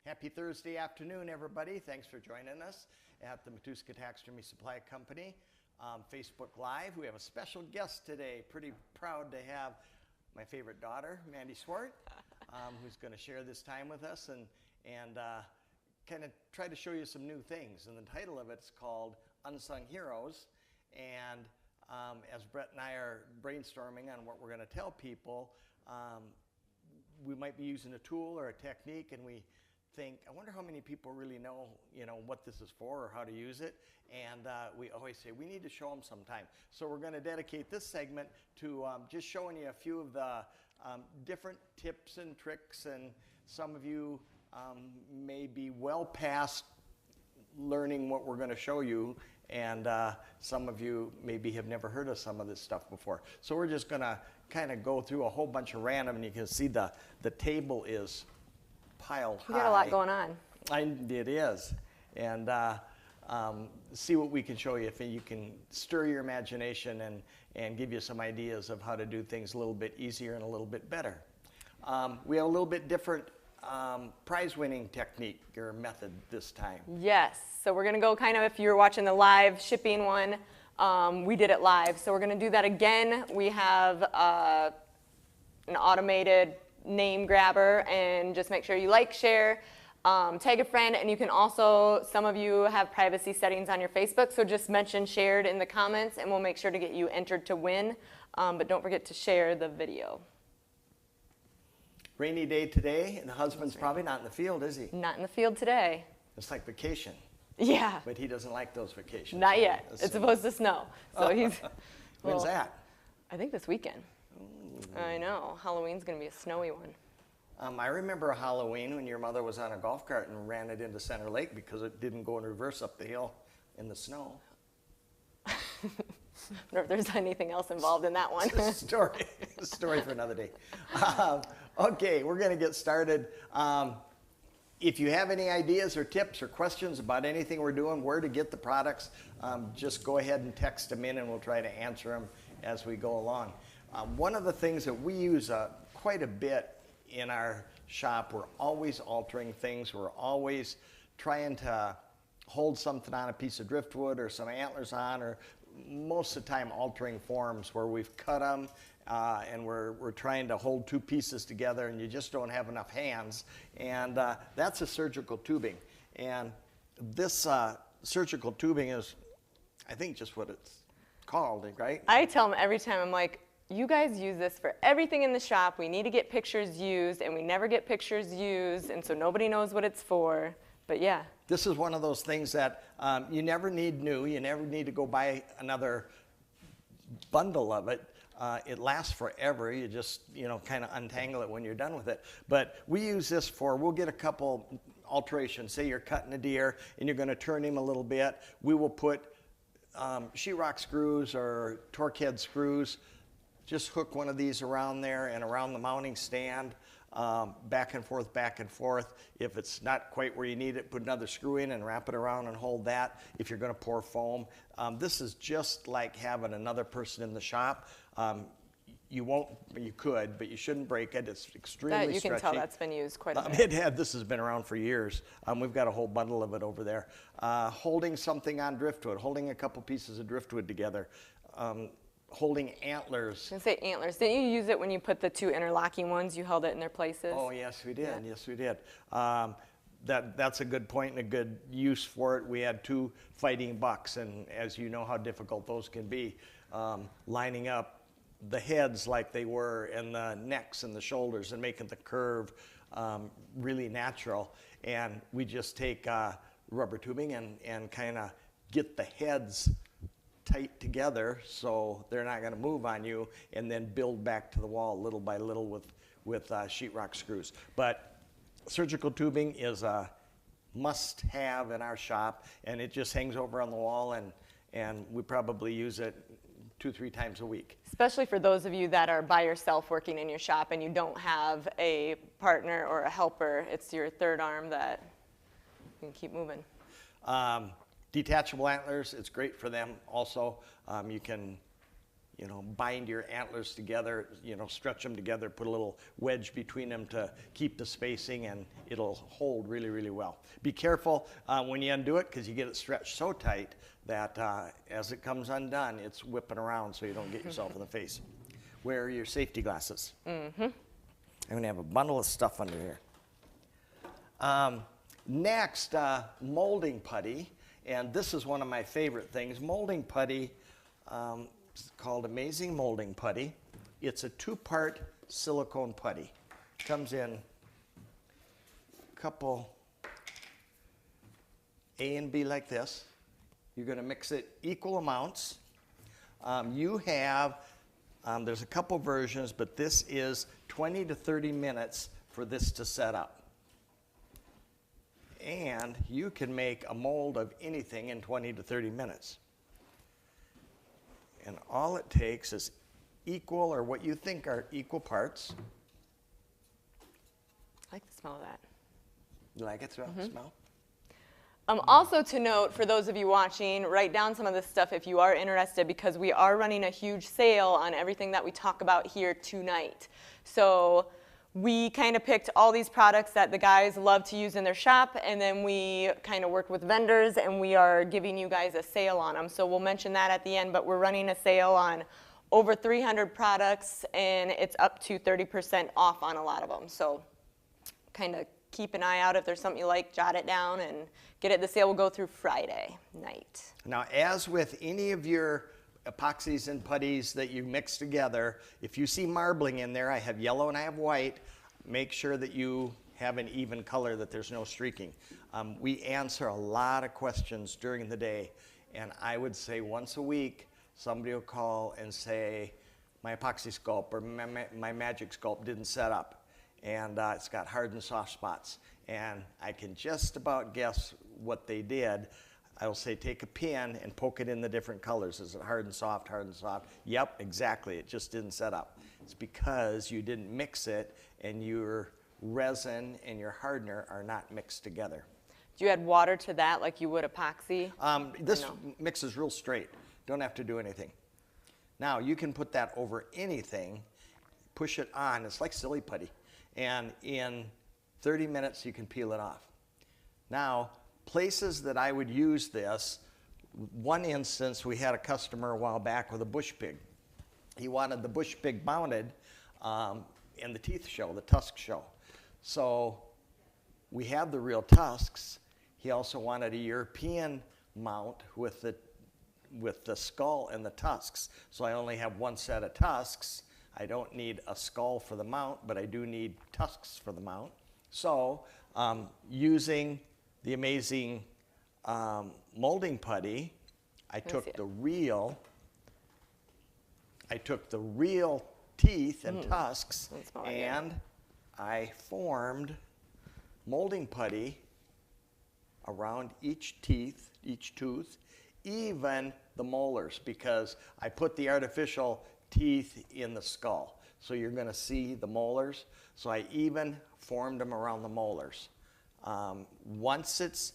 Happy Thursday afternoon, everybody. Thanks for joining us at the Matuska Taxidermy Supply Company Facebook Live. We have a special guest today. Pretty proud to have my favorite daughter, Mandy Swart, who's going to share this time with us and kind of try to show you some new things. And the title of it's called Unsung Heroes. And as Brett and I are brainstorming on what we're going to tell people, we might be using a tool or a technique, and we think, I wonder how many people really know, what this is for or how to use it. And we always say, we need to show them sometime. So we're going to dedicate this segment to just showing you a few of the different tips and tricks. And some of you may be well past learning what we're going to show you. And some of you maybe have never heard of some of this stuff before. So we're just going to kind of go through a whole bunch of random, and you can see the table is piled high. We got a lot going on. It is. And see what we can show you, if you can stir your imagination and give you some ideas of how to do things a little bit easier and a little bit better. We have a little bit different prize-winning technique or method this time. Yes. So we're going to go kind of, if you're watching the live shipping one, we did it live. So we're going to do that again. We have an automated name grabber, and just make sure you like, share, tag a friend, and you can also, some of you have privacy settings on your Facebook, so just mention shared in the comments and we'll make sure to get you entered to win, but don't forget to share the video. Rainy day today, and the husband's probably not in the field, is he? Not in the field today. It's like vacation. Yeah. But he doesn't like those vacations. Not yet. It's supposed to snow. So he's. When's that? I think this weekend. Ooh. I know. Halloween's going to be a snowy one. I remember a Halloween when your mother was on a golf cart and ran it into Center Lake because it didn't go in reverse up the hill in the snow. I don't know if there's anything else involved in that one. Story for another day. Okay, we're going to get started. If you have any ideas or tips or questions about anything we're doing, where to get the products, just go ahead and text them in and we'll try to answer them as we go along. One of the things that we use quite a bit in our shop, we're always altering things. We're always trying to hold something on a piece of driftwood or some antlers on, or most of the time altering forms where we've cut them and we're trying to hold two pieces together and you just don't have enough hands. And that's a surgical tubing. And this surgical tubing is, I think, just what it's called, right? I tell them every time, I'm like, you guys use this for everything in the shop. We need to get pictures used, and we never get pictures used, and so nobody knows what it's for. But yeah. This is one of those things that you never need new. You never need to go buy another bundle of it. It lasts forever. You just, kind of untangle it when you're done with it. But we use this we'll get a couple alterations. Say you're cutting a deer and you're going to turn him a little bit. We will put sheetrock screws or torque head screws. Just hook one of these around there and around the mounting stand, back and forth, back and forth. If it's not quite where you need it, put another screw in and wrap it around and hold that if you're going to pour foam. This is just like having another person in the shop. You could, but you shouldn't break it. It's extremely stretchy. You can tell that's been used quite a bit. This has been around for years. We've got a whole bundle of it over there. Holding something on driftwood, holding a couple pieces of driftwood together. Holding antlers. I was going to say antlers. Didn't you use it when you put the two interlocking ones? You held it in their places? Oh, yes, we did. Yeah. Yes, we did. That's a good point and a good use for it. We had two fighting bucks, and as you know how difficult those can be, lining up the heads like they were, and the necks and the shoulders, and making the curve really natural. And we just take rubber tubing and kind of get the heads tight together so they're not going to move on you, and then build back to the wall little by little with sheetrock screws. But surgical tubing is a must-have in our shop, and it just hangs over on the wall, and we probably use it 2-3 times a week. Especially for those of you that are by yourself working in your shop and you don't have a partner or a helper. It's your third arm that you can keep moving. Detachable antlers, it's great for them also. You can you know, bind your antlers together, you know, stretch them together, put a little wedge between them to keep the spacing, and it'll hold really, really well. Be careful when you undo it, because you get it stretched so tight that as it comes undone, it's whipping around so you don't get yourself in the face. Wear your safety glasses. Mm-hmm. I'm gonna have a bundle of stuff under here. Next, molding putty, and this is one of my favorite things. Molding putty, it's called Amazing Molding Putty. It's a 2-part silicone putty. Comes in a couple A and B like this. You're going to mix it equal amounts. You have, there's a couple versions, but this is 20 to 30 minutes for this to set up. And you can make a mold of anything in 20 to 30 minutes. And all it takes is equal, or what you think are equal parts. I like the smell of that. You like it, smell? Also to note, for those of you watching, write down some of this stuff if you are interested, because we are running a huge sale on everything that we talk about here tonight. So we kind of picked all these products that the guys love to use in their shop, and then we kind of worked with vendors, and we are giving you guys a sale on them. So we'll mention that at the end, but we're running a sale on over 300 products, and it's up to 30% off on a lot of them. So kind of keep an eye out. If there's something you like, jot it down and get it. The sale will go through Friday night. Now, as with any of your epoxies and putties that you mix together, if you see marbling in there, I have yellow and I have white, make sure that you have an even color, that there's no streaking. We answer a lot of questions during the day, and I would say once a week somebody will call and say, my epoxy sculpt or my magic sculpt didn't set up, and it's got hard and soft spots, and I can just about guess what they did. I will say, take a pin and poke it in the different colors. Is it hard and soft, hard and soft? Yep, exactly. It just didn't set up. It's because you didn't mix it, and your resin and your hardener are not mixed together. Do you add water to that like you would epoxy? This mixes real straight. Don't have to do anything. Now, you can put that over anything, push it on. It's like silly putty. And in 30 minutes, you can peel it off. Now, places that I would use this, one instance, we had a customer a while back with a bush pig. He wanted the bush pig mounted in the teeth show, the tusk show. So we have the real tusks. He also wanted a European mount with the skull and the tusks. So I only have one set of tusks. I don't need a skull for the mount, but I do need tusks for the mount. So using the Amazing molding putty, I took the real teeth and tusks, and I formed molding putty around each teeth, each tooth, even the molars, because I put the artificial teeth in the skull. So you're going to see the molars. So I even formed them around the molars. Once it's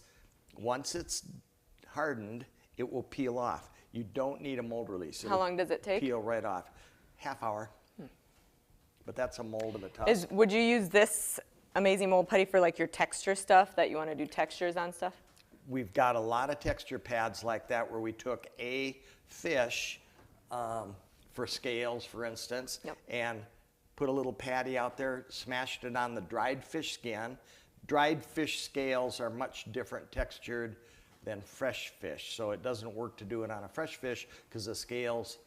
hardened, it will peel off. You don't need a mold release. How long does it take? Peel right off. Half hour. But that's a mold of a tusk. Would you use this Amazing Mold Putty for like your texture stuff, that you want to do textures on stuff? We've got a lot of texture pads like that where we took a fish for scales, for instance, and put a little patty out there, smashed it on the dried fish skin. Dried fish scales are much different textured than fresh fish, so it doesn't work to do it on a fresh fish because the scales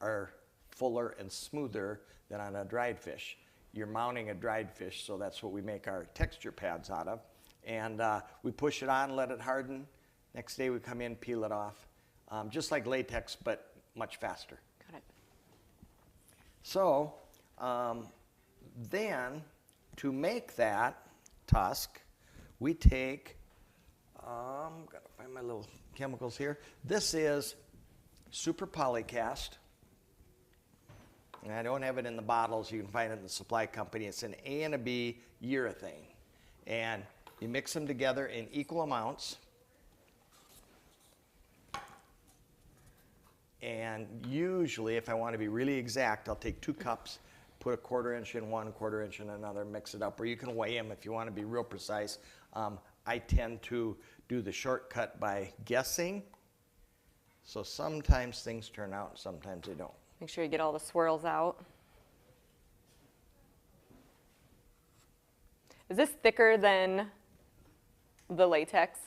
are fuller and smoother than on a dried fish. You're mounting a dried fish, so that's what we make our texture pads out of. And we push it on, let it harden. Next day we come in, peel it off. Just like latex, but much faster. Got it. So then to make that tusk, we take, gotta find my little chemicals here. This is super polycast. And I don't have it in the bottles. You can find it in the supply company. It's an A and a B urethane. And you mix them together in equal amounts. And usually, if I want to be really exact, I'll take 2 cups, put a 1/4 inch in one, 1/4 inch in another, mix it up, or you can weigh them if you want to be real precise. I tend to do the shortcut by guessing. So sometimes things turn out, and sometimes they don't. Make sure you get all the swirls out. Is this thicker than the latex?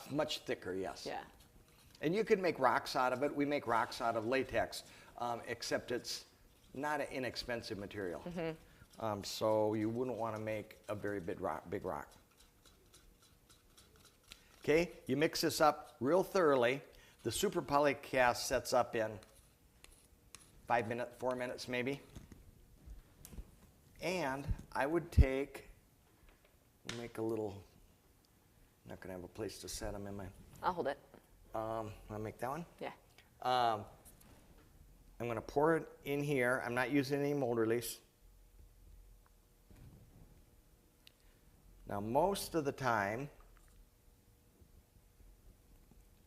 Much thicker, yes. Yeah. And you can make rocks out of it. We make rocks out of latex, except it's not an inexpensive material. So you wouldn't want to make a very big rock. Okay, you mix this up real thoroughly. The super polycast sets up in 5 minutes, 4 minutes maybe. And I would make a little, I'm not going to have a place to set them in my. I'll hold it. I'll make that one. Yeah. I'm going to pour it in here. I'm not using any mold release. Now, most of the time,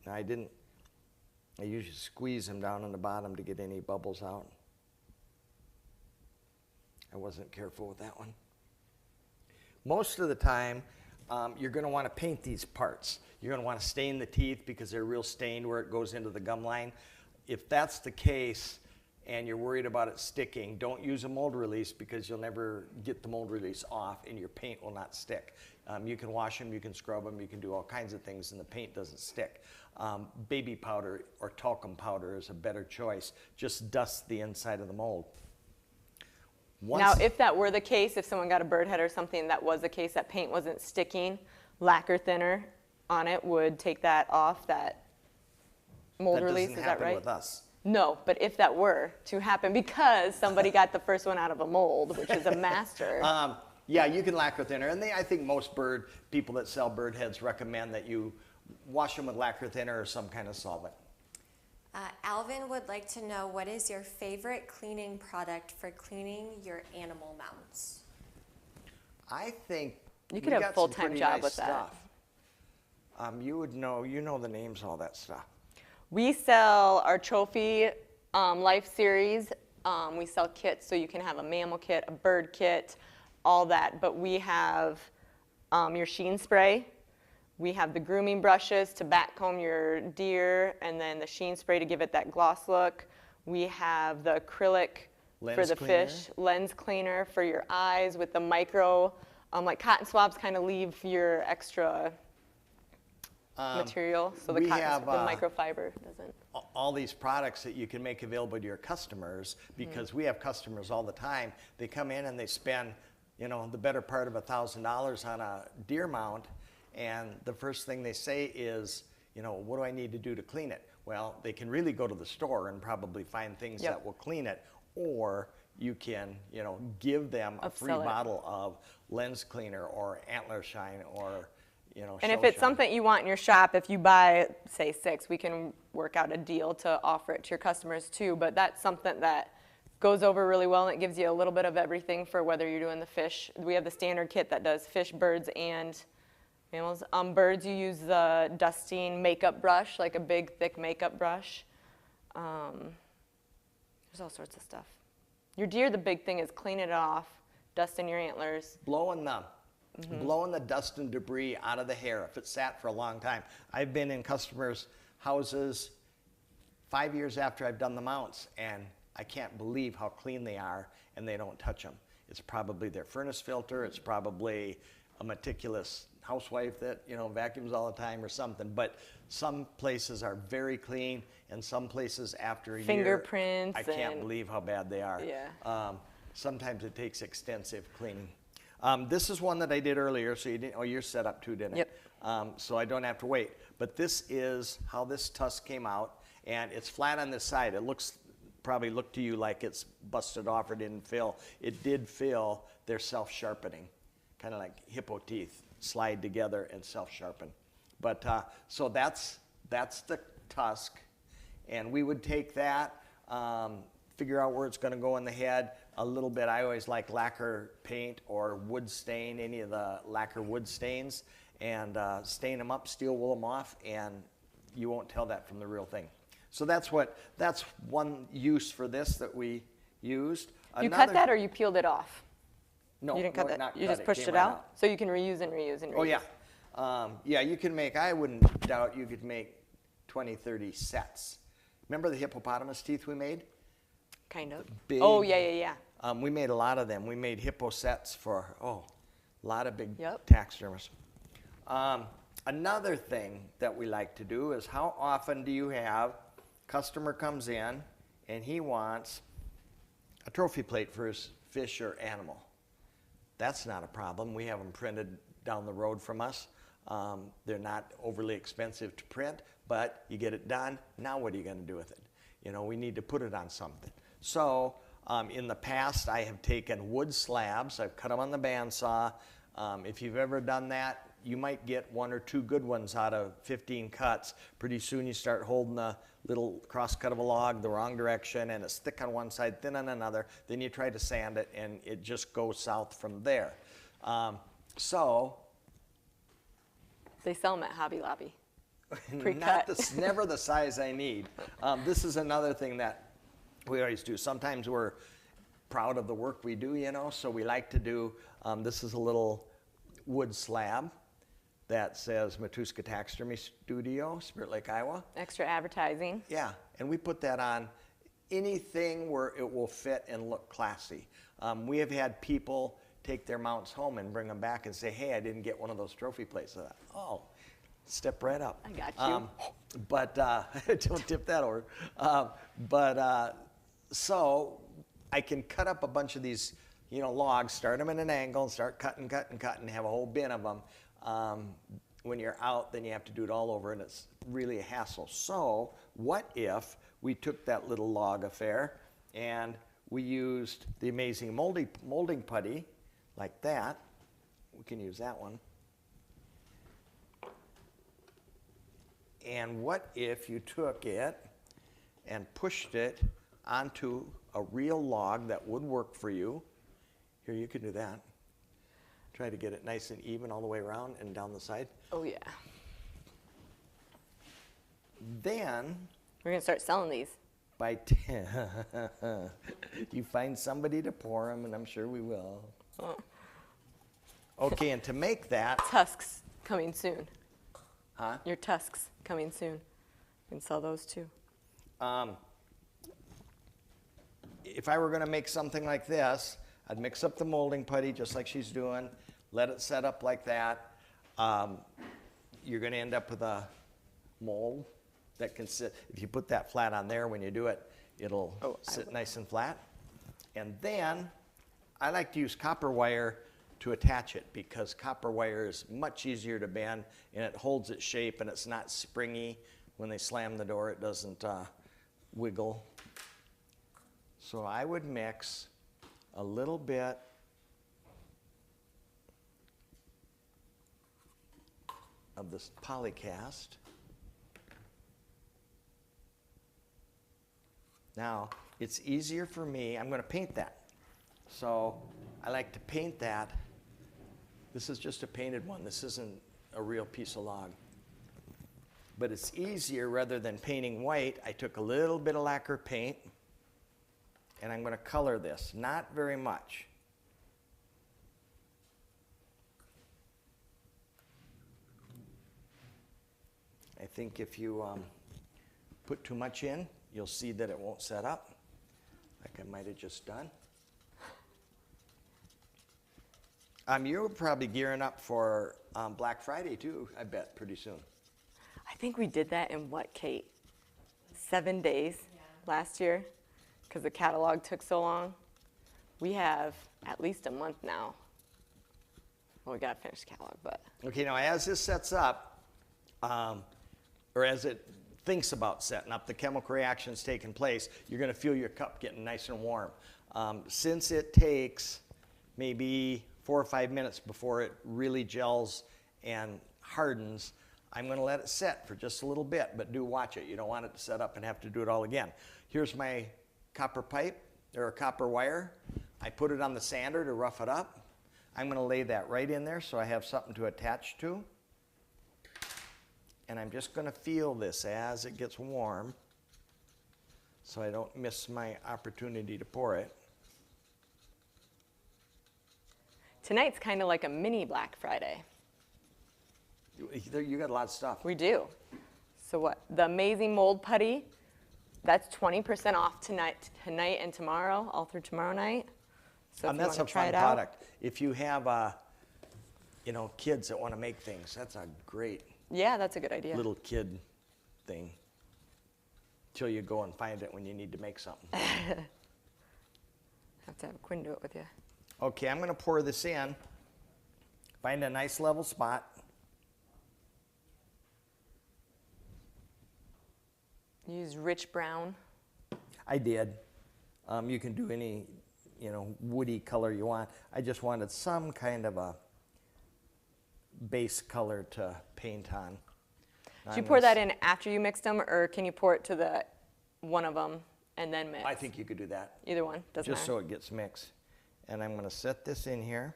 I usually squeeze them down on the bottom to get any bubbles out. I wasn't careful with that one. Most of the time, you're going to want to paint these parts. You're going to want to stain the teeth because they're real stained where it goes into the gum line. If that's the case and you're worried about it sticking, don't use a mold release because you'll never get the mold release off and your paint will not stick. You can wash them, you can scrub them, you can do all kinds of things and the paint doesn't stick. Baby powder or talcum powder is a better choice. Just dust the inside of the mold. Now, if that were the case, if someone got a bird head or something, that was the case, that paint wasn't sticking, lacquer thinner on it would take that off, that mold release, is that right? That doesn't happen with us. No, but if that were to happen because somebody got the first one out of a mold, which is a master. Yeah, you can lacquer thinner, and I think most people that sell bird heads recommend that you wash them with lacquer thinner or some kind of solvent. Alvin would like to know, what is your favorite cleaning product for cleaning your animal mounts? I think you could have a full-time job with stuff. You would know, the names, all that stuff. We sell our trophy life series. We sell kits, so you can have a mammal kit, a bird kit, all that. But we have your sheen spray. We have the grooming brushes to backcomb your deer, and then the sheen spray to give it that gloss look. We have the acrylic for the fish, lens cleaner for your eyes with the micro, like cotton swabs kind of leave your extra material, so the microfiber doesn't. All these products that you can make available to your customers, because we have customers all the time. They come in and they spend, the better part of $1,000 on a deer mount, and the first thing they say is, what do I need to do to clean it? Well, they can really go to the store and probably find things that will clean it, or you can, give them a free bottle of lens cleaner or antler shine or, and if it's something you want in your shop, if you buy, say, 6, we can work out a deal to offer it to your customers too. But that's something that goes over really well, and it gives you a little bit of everything for whether you're doing the fish. We have the standard kit that does fish, birds, and mammals. Birds, you use the dusting makeup brush, like a big, thick makeup brush. There's all sorts of stuff. Your deer, the big thing is cleaning it off, dusting your antlers. Blowing the dust and debris out of the hair if it's sat for a long time. I've been in customers' houses 5 years after I've done the mounts, and I can't believe how clean they are, and they don't touch them. It's probably their furnace filter. It's probably a meticulous housewife that vacuums all the time or something. But some places are very clean, and some places after a year, fingerprints. I can't believe how bad they are. Yeah. Sometimes it takes extensive cleaning. This is one that I did earlier, so you didn't. Oh, you're set up too, didn't it? Yep. So I don't have to wait. But this is how this tusk came out, and it's flat on this side. It probably looked to you like it's busted off or didn't fill. It did fill. They're self-sharpening, kind of like hippo teeth, slide together and self-sharpen. But so that's the tusk, and we would take that, figure out where it's going to go in the head. A little bit, I always like lacquer paint or wood stain, any of the lacquer wood stains, and stain them up, steel wool them off, and you won't tell that from the real thing. So that's one use for this that we used. You cut that or you peeled it off? No, You didn't cut no, that? not You cut just it, pushed came it right out? So you can reuse and reuse and reuse. Oh, yeah. Yeah, you can make, I wouldn't doubt you could make 20, 30 sets. Remember the hippopotamus teeth we made? Kind of. Big. Oh, yeah. We made a lot of them. We made hippo sets for, a lot of big Yep. taxidermists. Another thing that we like to do is how often do you have customer comes in and he wants a trophy plate for his fish or animal? That's not a problem. We have them printed down the road from us. They're not overly expensive to print, but you get it done. Now what are you going to do with it? You know, we need to put it on something. So in the past, I have taken wood slabs. I've cut them on the bandsaw. If you've ever done that, you might get 1 or 2 good ones out of 15 cuts. Pretty soon you start holding a little cross cut of a log the wrong direction and it's thick on one side, thin on another. Then you try to sand it and it just goes south from there. They sell them at Hobby Lobby. Never the size I need. This is another thing that we always do. Sometimes we're proud of the work we do, you know, so we like to do, this is a little wood slab that says Matuska Taxidermy Studio, Spirit Lake, Iowa. Extra advertising. Yeah, and we put that on anything where it will fit and look classy. We have had people take their mounts home and bring them back and say, hey, I didn't get one of those trophy plates. I thought, oh, step right up. I got you. But don't tip that over. So I can cut up a bunch of these, you know, logs, start them at an angle, and start cutting, and have a whole bin of them. When you're out, then you have to do it all over, and it's really a hassle. So what if we took that little log affair and we used the amazing molding putty like that? We can use that one. And what if you took it and pushed it onto a real log that would work for you? Here, you can do that. Try to get it nice and even all the way around and down the side. Oh, yeah. Then, We're going to start selling these. by you find somebody to pour them, and I'm sure we will. Oh. Okay, and to make that, Tusks coming soon. huh? Your tusks coming soon. You can sell those too. If I were going to make something like this, I'd mix up the molding putty just like she's doing, let it set up like that. You're going to end up with a mold that can sit. If you put that flat on there when you do it, it'll sit nice and flat. And then I like to use copper wire to attach it because copper wire is much easier to bend and it holds its shape and it's not springy. When they slam the door, it doesn't wiggle. So I would mix a little bit of this polycast. Now, it's easier for me. I'm going to paint that. So I like to paint that. This is just a painted one. This isn't a real piece of log. But it's easier rather than painting white. I took a little bit of lacquer paint and I'm going to color this. Not very much. I think if you put too much in, you'll see that it won't set up, like I might have just done. You're probably gearing up for Black Friday too, I bet, pretty soon. I think we did that in what, Kate? 7 days last year because the catalog took so long. We have at least a month now. Well, we got to finish the catalog, but. Okay, now as this sets up, or as it thinks about setting up, the chemical reaction's taking place, you're going to feel your cup getting nice and warm. Since it takes maybe 4 or 5 minutes before it really gels and hardens, I'm going to let it set for just a little bit, but do watch it. You don't want it to set up and have to do it all again. Here's my copper pipe, or copper wire. I put it on the sander to rough it up. I'm going to lay that right in there so I have something to attach to. And I'm just going to feel this as it gets warm. so I don't miss my opportunity to pour it. Tonight's kind of like a mini Black Friday. You got a lot of stuff. We do. So what? The amazing mold putty, that's 20% off tonight and tomorrow, all through tomorrow night. So if you That's want a to try fun it out. product. If you have, kids that want to make things, that's a great Yeah, that's a good idea. little kid thing. Till you go and find it when you need to make something. Have to have Quinn do it with you. Okay, I'm going to pour this in. Find a nice level spot. Use rich brown. I did. You can do any, woody color you want. I just wanted some kind of a base color to paint on. Did you pour that in after you mixed them, or can you pour it to the one of them and then mix? I think you could do that. Either one, doesn't Just matter. so it gets mixed. And I'm going to set this in here.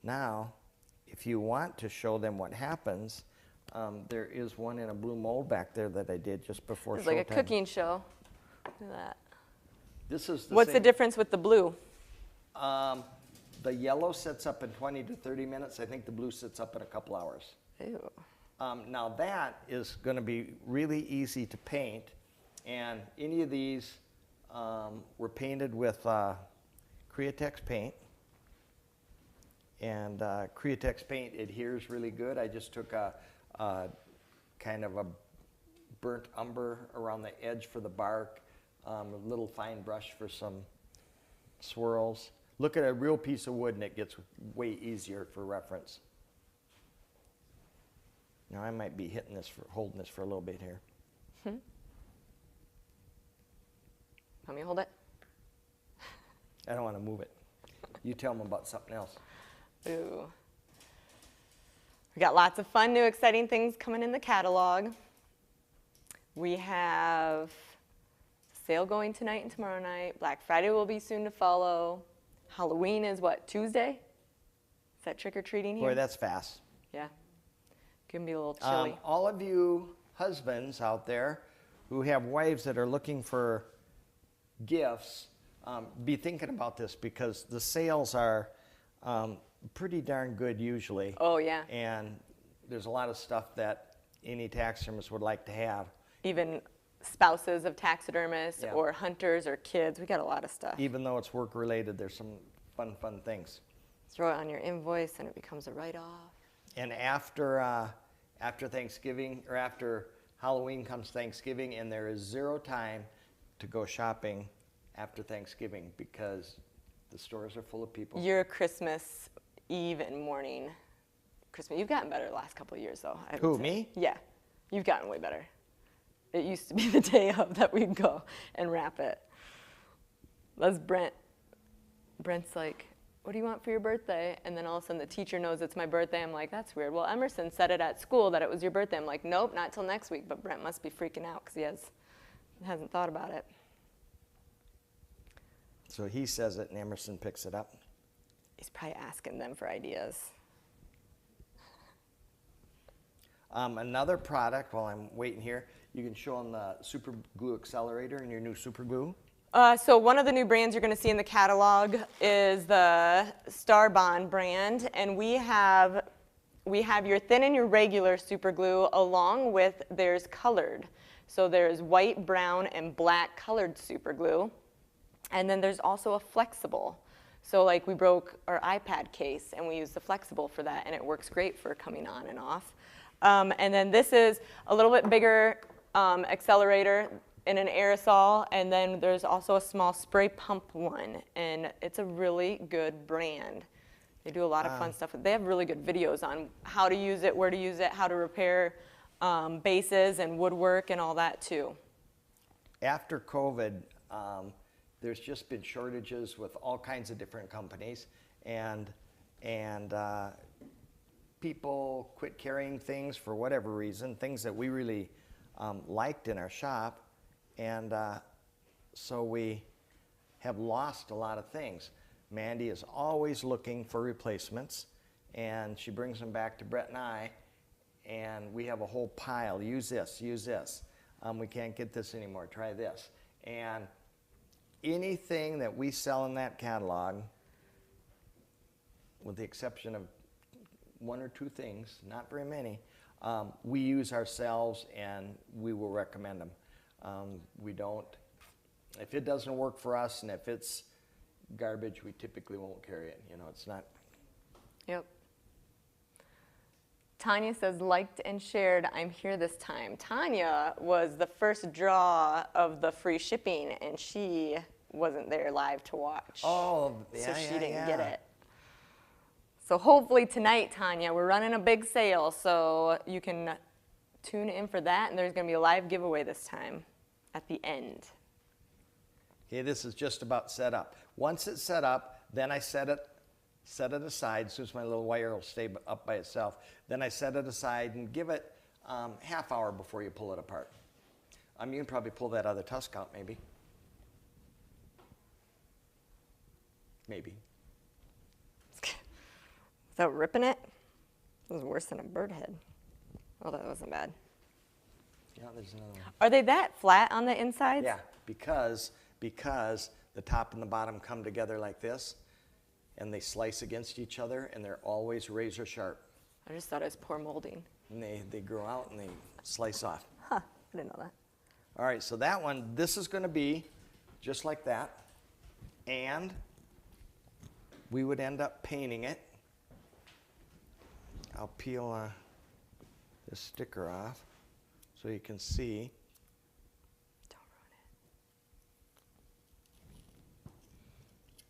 Now, if you want to show them what happens, there is one in a blue mold back there that I did just before It's like a showtime. cooking show. Look at that. This is the What's the same. difference with the blue? The yellow sits up in 20 to 30 minutes. I think the blue sits up in a couple hours. Ew. Now that is going to be really easy to paint, and any of these were painted with Createx paint, and Createx paint adheres really good. I just took a kind of a burnt umber around the edge for the bark, a little fine brush for some swirls. Look at a real piece of wood and it gets way easier for reference. Now I might be holding this for a little bit here. Want me to hold it? I don't want to move it. You tell them about something else. Ooh. We got lots of fun, new, exciting things coming in the catalog. We have sale going tonight and tomorrow night. Black Friday will be soon to follow. Halloween is what, Tuesday? Is that trick-or-treating here? Boy, that's fast. Yeah. Can be a little chilly. All of you husbands out there who have wives that are looking for gifts, be thinking about this because the sales are pretty darn good usually. Oh, yeah. And there's a lot of stuff that any taxidermist would like to have. Even spouses of taxidermists Yeah. or hunters or kids. We got a lot of stuff. Even though it's work related, there's some fun things. Throw it on your invoice and it becomes a write-off. And after Thanksgiving, or after Halloween comes Thanksgiving, and there is zero time to go shopping after Thanksgiving because the stores are full of people. Your Christmas Eve and morning. You've gotten better the last couple of years, though. I would Who, say. me? Yeah, you've gotten way better. It used to be the day of that we'd go and wrap it. That's Brent. Brent's like, what do you want for your birthday? And then all of a sudden the teacher knows it's my birthday. I'm like, that's weird. Well, Emerson said it at school that it was your birthday. I'm like, nope, not till next week. But Brent must be freaking out because he hasn't thought about it. So he says it and Emerson picks it up. He's probably asking them for ideas. Another product, while I'm waiting here, you can show them the super glue accelerator and your new super glue. So one of the new brands you're going to see in the catalog is the Star Bond brand, and we have your thin and your regular super glue, along with there's colored. So there's white, brown, and black colored super glue, and then there's also a flexible. So like we broke our iPad case, and we used the flexible for that, and it works great for coming on and off. And then this is a little bit bigger accelerator in an aerosol, and then there's also a small spray pump one, and it's a really good brand. They do a lot of fun stuff. They have really good videos on how to use it, where to use it, how to repair bases and woodwork and all that too. After COVID, there's just been shortages with all kinds of different companies, and people quit carrying things for whatever reason, things that we really liked in our shop, and so we have lost a lot of things. Mandy is always looking for replacements, and she brings them back to Brett and I, and we have a whole pile. Use this, use this. We can't get this anymore. Try this. And anything that we sell in that catalog, with the exception of 1 or 2 things, not very many, we use ourselves and we will recommend them. We don't, if it doesn't work for us and if it's garbage, we typically won't carry it. You know, it's not. Yep. Tanya says, liked and shared, I'm here this time. Tanya was the first draw of the free shipping, and she wasn't there live to watch. Oh, yeah, so she yeah, didn't yeah. get it. So hopefully tonight, Tanya, we're running a big sale, so you can tune in for that, and there's going to be a live giveaway this time at the end. Okay, this is just about set up. Once it's set up, then I set it aside. As soon as my little wire will stay up by itself, then I set it aside and give it half hour before you pull it apart. You can probably pull that other tusk out, maybe. Maybe. Without ripping it? It was worse than a bird head. Oh, that wasn't bad. Yeah, there's another one. Are they that flat on the insides? Yeah, because the top and the bottom come together like this, and they slice against each other, and they're always razor sharp. I just thought it was poor molding. And they grow out and they slice off. Huh, I didn't know that. All right, so that one, this is going to be just like that, and we would end up painting it. I'll peel this sticker off so you can see. Don't ruin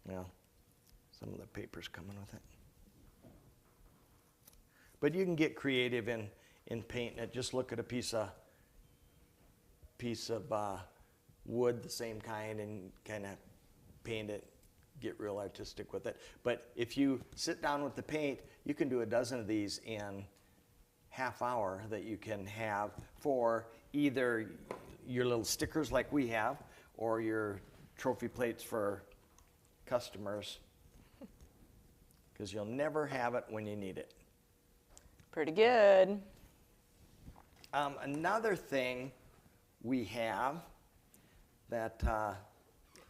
it. Well, some of the paper's coming with it. But you can get creative in painting it. Just look at a piece of wood, the same kind, and kind of paint it, get real artistic with it. But if you sit down with the paint, you can do a dozen of these in half hour that you can have for either your little stickers like we have or your trophy plates for customers, because you'll never have it when you need it. Pretty good. Another thing we have that,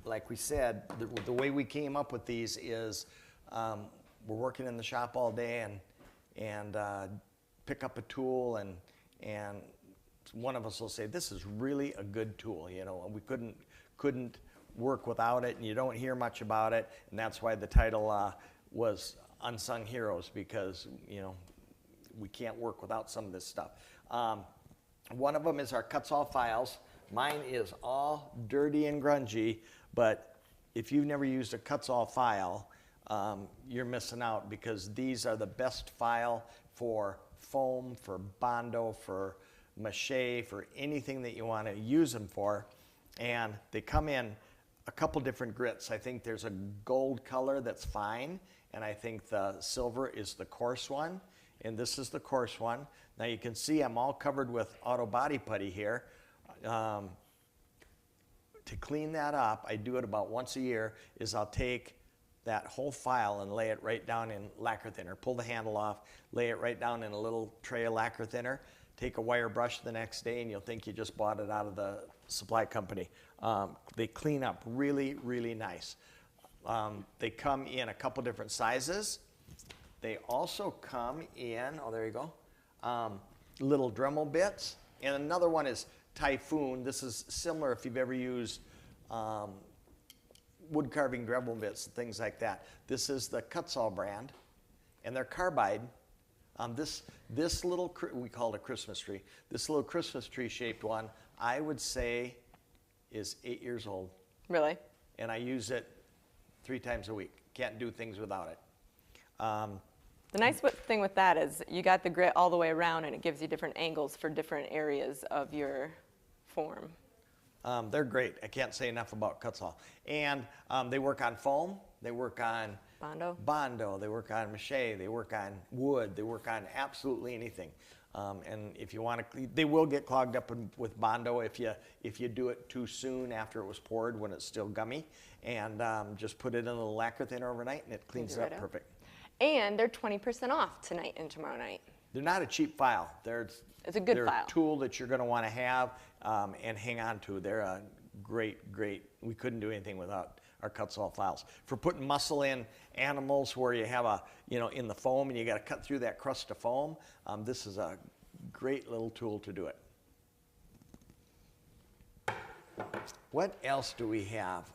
like we said, the way we came up with these is we're working in the shop all day and pick up a tool and one of us will say, this is really a good tool, you know, and we couldn't work without it, and you don't hear much about it, and that's why the title was Unsung Heroes, because, you know, we can't work without some of this stuff. One of them is our cuts-all files. Mine is all dirty and grungy, but if you've never used a cuts-all file, you're missing out, because these are the best file for foam, for Bondo, for mache, for anything that you want to use them for. And they come in a couple different grits. I think there's a gold color that's fine, and I think the silver is the coarse one, and this is the coarse one. Now you can see I'm all covered with auto body putty here. To clean that up, I do it about once a year, is I'll take that whole file and lay it right down in lacquer thinner. Pull the handle off, lay it right down in a little tray of lacquer thinner, take a wire brush the next day, and you'll think you just bought it out of the supply company. They clean up really, really nice. They come in a couple different sizes. They also come in, oh, there you go, little Dremel bits. And another one is Typhoon. This is similar if you've ever used wood carving Dremel bits, things like that. This is the Cuts-All brand, and they're carbide. This little, we call it a Christmas tree. This little Christmas tree shaped one, I would say is 8 years old. Really? And I use it 3 times a week. Can't do things without it. The nice thing with that is you got the grit all the way around, and it gives you different angles for different areas of your form. They're great. I can't say enough about Cuts-All. And they work on foam. They work on Bondo. They work on mache. They work on wood. They work on absolutely anything. And if you want to, they will get clogged up with Bondo if you do it too soon after it was poured when it's still gummy. And just put it in a little lacquer thinner overnight, and it cleans it up perfect. And they're 20% off tonight and tomorrow night. They're not a cheap file. It's a good they're file. a tool that you're going to want to have and hang on to. They're a great. We couldn't do anything without our cut saw files. For putting muscle in animals where you have in the foam and you got to cut through that crust of foam, this is a great little tool to do it. What else do we have?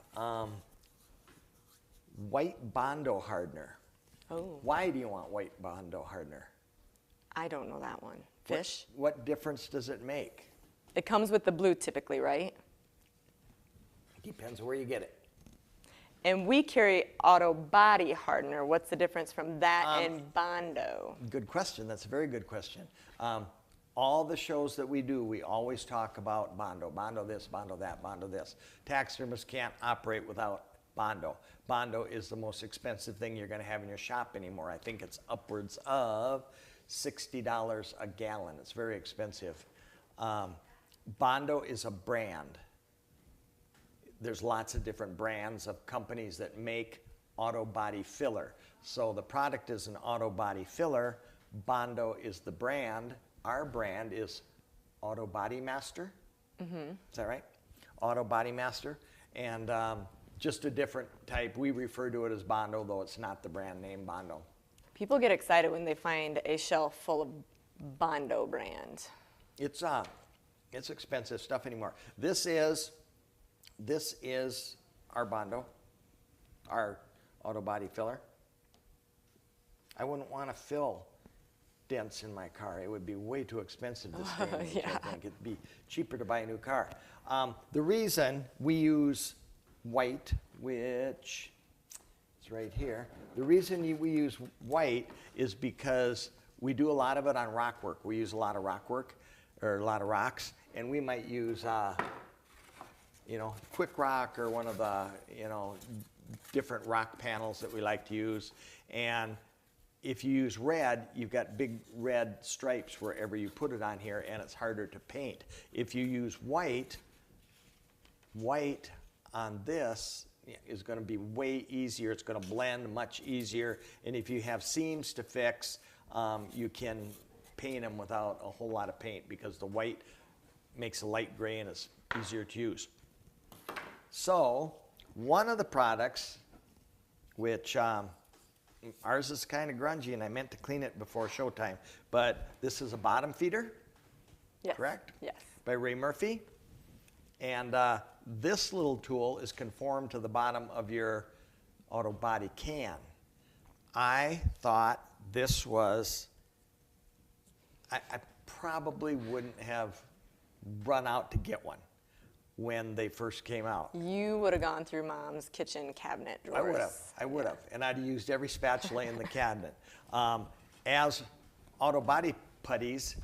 White Bondo hardener. Oh. Why do you want white Bondo hardener? I don't know that one. Fish? What difference does it make? It comes with the blue typically, right? Depends where you get it. And we carry auto body hardener. What's the difference from that and Bondo? Good question. That's a very good question. All the shows that we do, we always talk about Bondo. Bondo this, Bondo that, Bondo this. Taxidermists can't operate without Bondo. Bondo is the most expensive thing you're going to have in your shop anymore. I think it's upwards of $60 a gallon. It's very expensive. Bondo is a brand. There's lots of different brands of companies that make auto body filler. So the product is an auto body filler. Bondo is the brand. Our brand is Auto Body Master. Mm-hmm. Is that right? Auto Body Master. And just a different type. We refer to it as Bondo, though it's not the brand name Bondo. People get excited when they find a shelf full of Bondo brand. It's expensive stuff anymore. This is our Bondo, our auto body filler. I wouldn't want to fill dents in my car. It would be way too expensive this day and age, yeah. I think. It'd be cheaper to buy a new car. The reason we use white, which is right here, the reason we use white is because we do a lot of it on rock work. We use a lot of rock work, or a lot of rocks, and we might use quick rock or one of the, different rock panels that we like to use. And if you use red, you've got big red stripes wherever you put it on here, and it's harder to paint. If you use white on this is going to be way easier. It's going to blend much easier. And if you have seams to fix, you can paint them without a whole lot of paint because the white makes a light gray and it's easier to use. So one of the products, which ours is kind of grungy, and I meant to clean it before showtime, but this is a bottom feeder, Yes. correct? Yes. By Ray Murphy. And this little tool is conformed to the bottom of your auto body can. I thought this was, I probably wouldn't have run out to get one when they first came out. You would have gone through Mom's kitchen cabinet drawers. I would have, and I'd have used every spatula in the cabinet. As auto body putties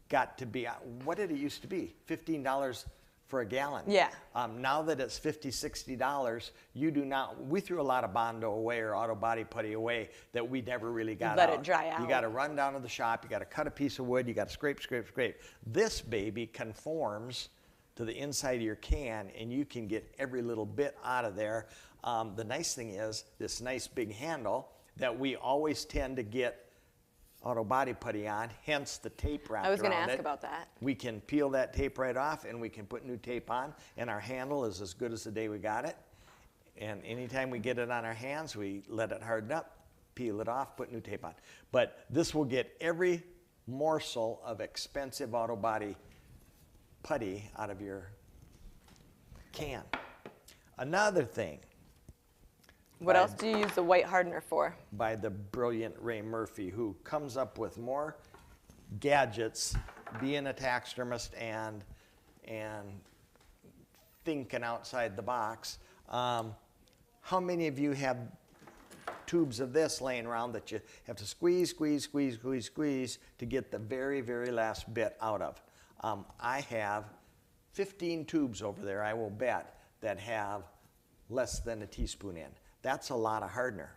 got to be, what did it used to be? $15 for a gallon. Yeah. Now that it's $50, $60, we threw a lot of Bondo away or auto body putty away that we never really got Let out. it dry out. You got to run down to the shop, you got to cut a piece of wood, you got to scrape. This baby conforms to the inside of your can, and you can get every little bit out of there. The nice thing is this nice big handle that we always tend to get auto body putty on, hence the tape wrapped around it. I was going to ask about that. We can peel that tape right off, and we can put new tape on, and our handle is as good as the day we got it. And anytime we get it on our hands, we let it harden up, peel it off, put new tape on. But this will get every morsel of expensive auto body putty out of your can. Another thing. What else do you use the white hardener for? By the brilliant Ray Murphy, who comes up with more gadgets, being a taxidermist and thinking outside the box. How many of you have tubes of this laying around that you have to squeeze to get the very, very last bit out of? I have 15 tubes over there, I will bet, that have less than a teaspoon in. That's a lot of hardener.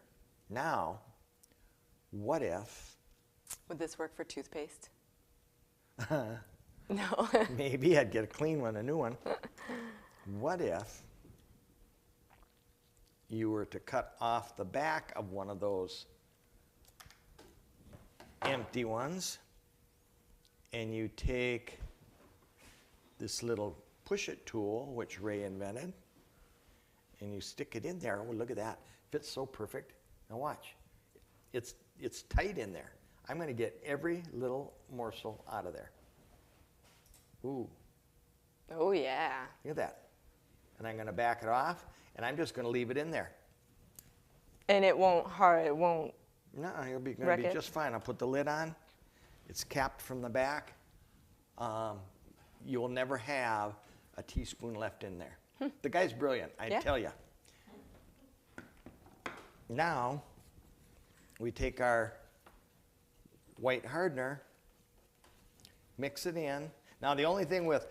Now, what if... Would this work for toothpaste? No. Maybe I'd get a clean one, a new one. What if you were to cut off the back of one of those empty ones and you take this little push-it tool, which Ray invented, and you stick it in there. Oh, look at that. Fits so perfect. Now watch. It's tight in there. I'm going to get every little morsel out of there. Ooh. Oh, yeah. Look at that. And I'm going to back it off, and I'm just going to leave it in there. And it won't hurt, it won't. No, it'll be going to be Wreck it? just fine. I'll put the lid on. It's capped from the back. You'll never have a teaspoon left in there. The guy's brilliant, I Yeah. tell you. Now, we take our white hardener, mix it in. Now, the only thing with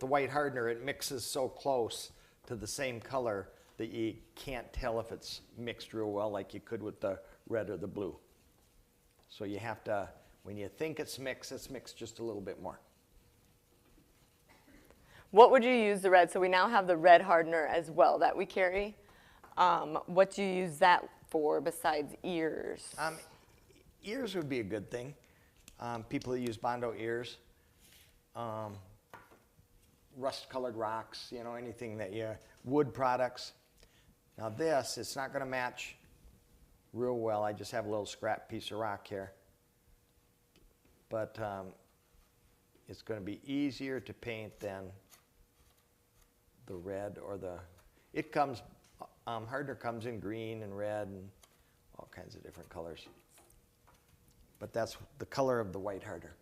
the white hardener, it mixes so close to the same color that you can't tell if it's mixed real well like you could with the red or the blue. So you have to, when you think it's mixed just a little bit more. What would you use the red? So we now have the red hardener as well that we carry. What do you use that for besides ears? Ears would be a good thing. People that use Bondo ears. Rust-colored rocks, you know, anything that wood products. Now this, it's not going to match real well. I just have a little scrap piece of rock here. But it's going to be easier to paint than the red or the, it comes, hardener comes in green and red and all kinds of different colors. But that's the color of the white hardener.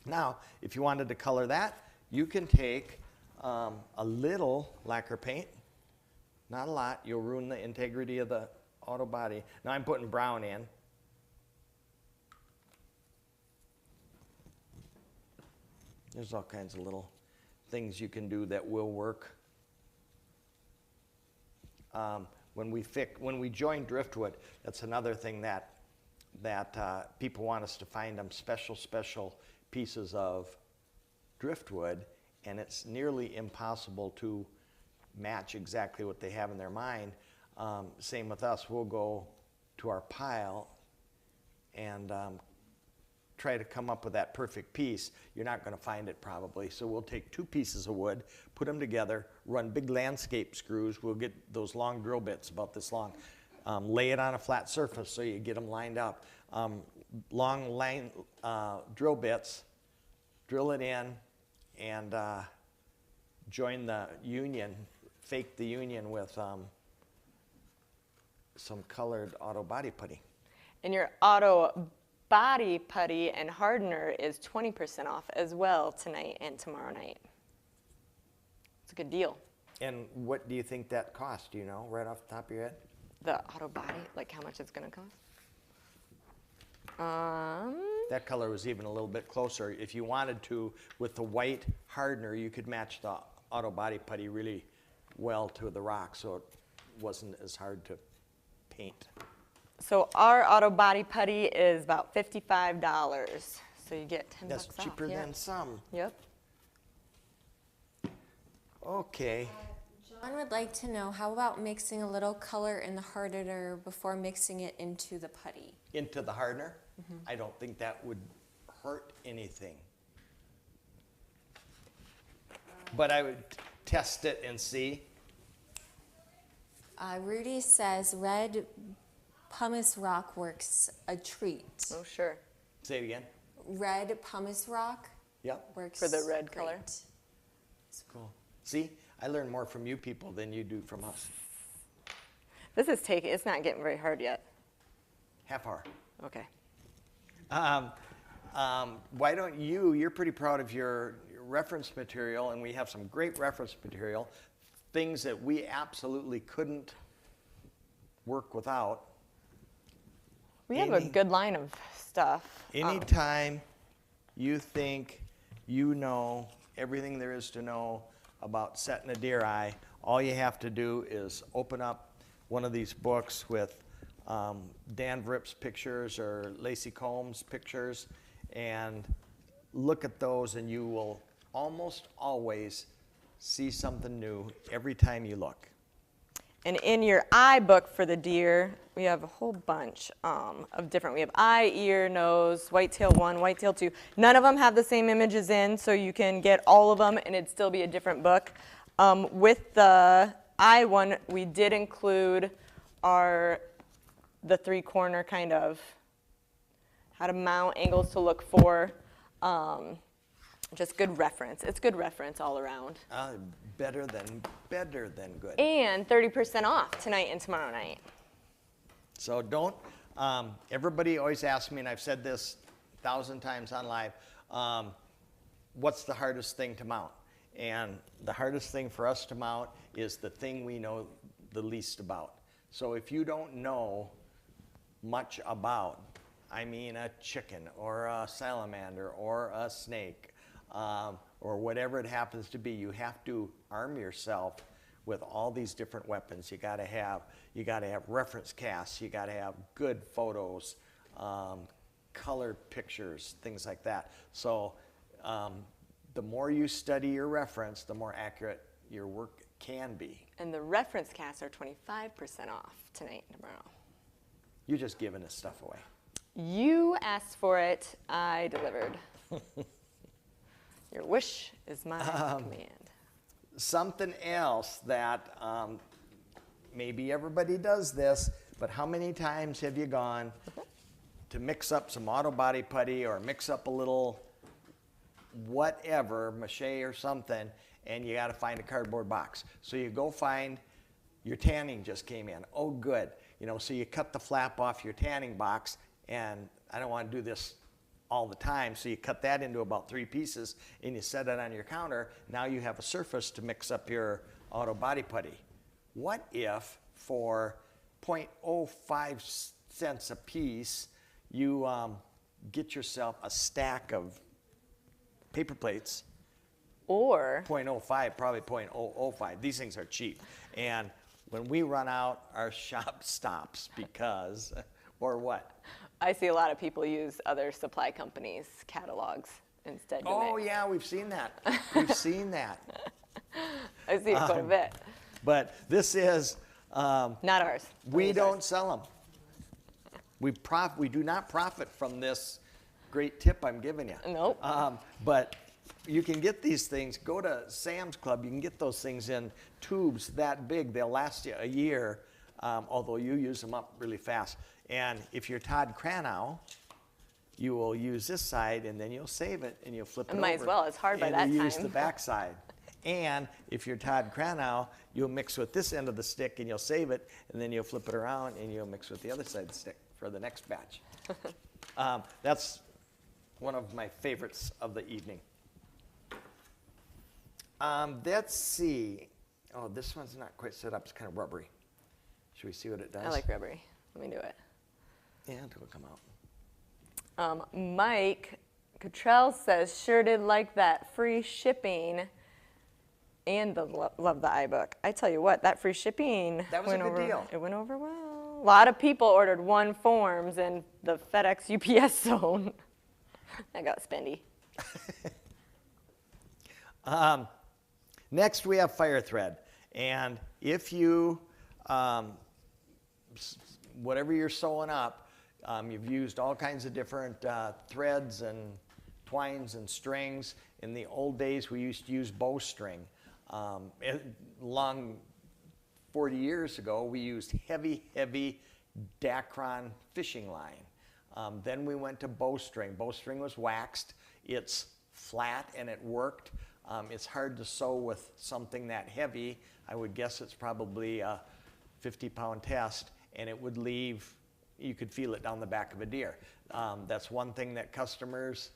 Now, if you wanted to color that, you can take a little lacquer paint, not a lot. You'll ruin the integrity of the auto body. Now I'm putting brown in. There's all kinds of little things you can do that will work. When we join driftwood, that's another thing that people want us to find them special pieces of driftwood, and it's nearly impossible to match exactly what they have in their mind. Same with us. We'll go to our pile and try to come up with that perfect piece. You're not going to find it probably. So we'll take two pieces of wood, put them together, run big landscape screws. We'll get those long drill bits about this long. Lay it on a flat surface so you get them lined up. Long line drill bits, drill it in, and join the union, fake the union with some colored auto body putty. And your auto body putty and hardener is 20% off as well tonight and tomorrow night. It's a good deal. And what do you think that costs? Do you know right off the top of your head? The auto body, like how much it's going to cost? That color was even a little bit closer. If you wanted to, with the white hardener, you could match the auto body putty really well to the rock, so it wasn't as hard to paint. So our auto body putty is about $55. So you get 10 That's bucks off. cheaper Yeah. than some. Yep. Okay. John would like to know, how about mixing a little color in the hardener before mixing it into the putty? Into the hardener? I don't think that would hurt anything. But I would test it and see. Rudy says red pumice rock works a treat. Oh, sure. Say it again. Red pumice rock Yep. works For the red great. color? Cool. See, I learn more from you people than you do from us. This is taking, it's not getting very hard yet. Half hour. Okay. Why don't you're pretty proud of your reference material, and we have some great reference material, things that we absolutely couldn't work without. We have a good line of stuff. Anytime you think you know everything there is to know about setting a deer eye, all you have to do is open up one of these books with Dan Vripp's pictures or Lacey Combs' pictures and look at those, and you will almost always see something new every time you look. And in your eye book for the deer, we have a whole bunch of different. We have eye, ear, nose, whitetail 1, whitetail 2. None of them have the same images in, so you can get all of them and it'd still be a different book. With the eye one, we did include the 3-corner kind of how to mount, angles to look for. Just good reference. It's good reference all around. Better than good. And 30% off tonight and tomorrow night. So don't, everybody always asks me, and I've said this 1,000 times on live, what's the hardest thing to mount? And the hardest thing for us to mount is the thing we know the least about. So if you don't know much about, I mean a chicken or a salamander or a snake, or whatever it happens to be, you have to arm yourself with all these different weapons. You got to have reference casts. You got to have good photos, color pictures, things like that. So the more you study your reference, the more accurate your work can be. And the reference casts are 25% off tonight and tomorrow. You're just giving this stuff away. You asked for it, I delivered. Your wish is my command. Something else that maybe everybody does this, but how many times have you gone to mix up some auto body putty or mix up a little whatever, mache or something, and you got to find a cardboard box? So you go find your tanning just came in. Oh, good. You know, so you cut the flap off your tanning box, and I don't want to do this all the time, so you cut that into about 3 pieces and you set it on your counter. Now you have a surface to mix up your auto body putty. What if for 0.05 cents a piece you get yourself a stack of paper plates? Or 0.05, probably 0.005. These things are cheap. And when we run out, our shop stops because, or what? I see a lot of people use other supply companies' catalogs instead. Oh, yeah, we've seen that. We've seen that. I see it quite a bit. But this is... Not ours. We don't sell them. We do not profit from this great tip I'm giving you. Nope. But you can get these things. Go to Sam's Club. You can get those things in tubes that big. They'll last you a year, although you use them up really fast. And if you're Todd Cranow, you will use this side, and then you'll save it, and you'll flip it over. Might as well. It's hard by that And time. you use the back side. And if you're Todd Cranow, you'll mix with this end of the stick, and you'll save it, and then you'll flip it around, and you'll mix with the other side of the stick for the next batch. That's one of my favorites of the evening. Let's see. Oh, this one's not quite set up. It's kind of rubbery. Should we see what it does? I like rubbery. Let me do it. Yeah, it'll come out. Mike Cottrell says, sure did like that free shipping and love the iBook. I tell you what, that free shipping That was a good deal. It went over well. A lot of people ordered 1 forms in the FedEx UPS zone. I got spendy. Next, we have fire thread. And if you, whatever you're sewing up, you've used all kinds of different threads and twines and strings. In the old days, we used to use bowstring. Long 40 years ago, we used heavy Dacron fishing line. Then we went to bowstring. Bowstring was waxed. It's flat and it worked. It's hard to sew with something that heavy. I would guess it's probably a 50-pound test, and it would leave, you could feel it down the back of a deer. That's one thing that customers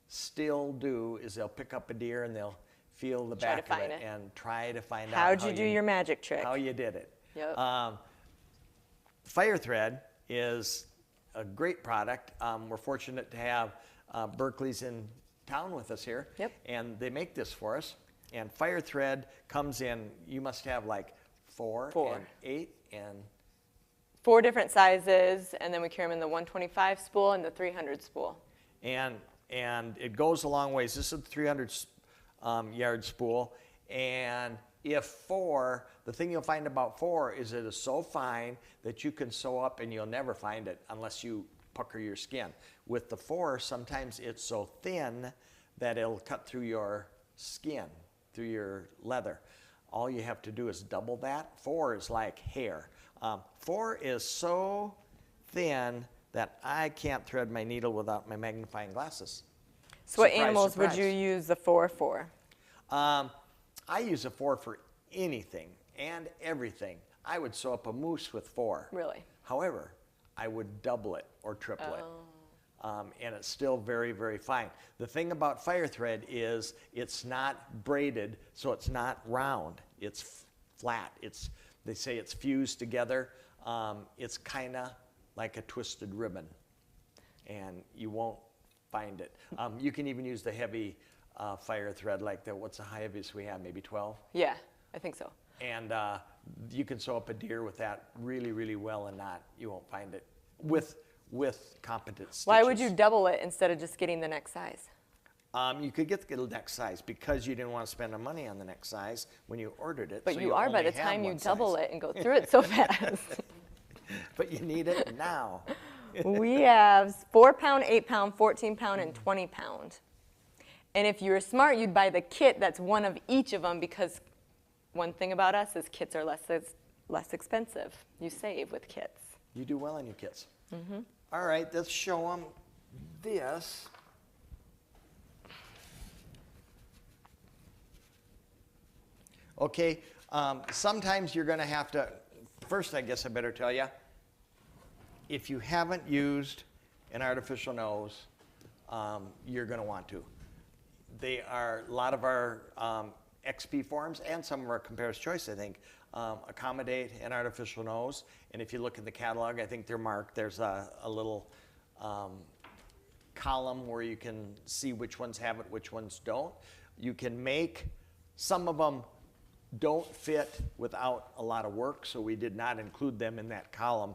still do, is they'll pick up a deer and they'll feel the back of it and try to find out How'd you do your magic trick? How you did it. Yep. Fire thread is a great product. We're fortunate to have Berkeley's in town with us here. Yep. And they make this for us. And fire thread comes in, you must have like 4 and 8 and 4 different sizes, and then we carry them in the 125 spool and the 300 spool. And it goes a long ways. This is the 300 yard spool, and the thing you'll find about 4 is it is so fine that you can sew up and you'll never find it unless you pucker your skin. With the 4, sometimes it's so thin that it'll cut through your skin, through your leather. All you have to do is double that. 4 is like hair. 4 is so thin that I can't thread my needle without my magnifying glasses. So what Surprise, animals would surprise. you use the 4 for? I use a 4 for anything and everything. I would sew up a moose with 4. Really? However, I would double it or triple it. And it's still very, very fine. The thing about fire thread is it's not braided, so it's not round. It's flat. They say it's fused together. It's kind of like a twisted ribbon, and you won't find it. You can even use the heavy fire thread, like what's the heaviest we have, maybe 12? Yeah, I think so. And you can sew up a deer with that really, really well, and you won't find it with competent stitches. Why would you double it instead of just getting the next size? You could get the next size because you didn't want to spend the money on the next size when you ordered it. But so you are by only the have time you one double size. it and go through it so fast. But you need it now. We have 4-pound, 8-pound, 14-pound, and 20-pound. And if you were smart, you'd buy the kit that's one of each of them, because one thing about us is kits are less expensive. You save with kits. You do well on your kits. All right, let's show them this. Okay, sometimes you're going to have to, first I guess I better tell you, if you haven't used an artificial nose, you're going to want to. A lot of our XP forms and some of our Compares Choice, I think, accommodate an artificial nose. And if you look at the catalog, I think they're marked. There's a little column where you can see which ones have it, which ones don't. You can make, some of them don't fit without a lot of work, so we did not include them in that column.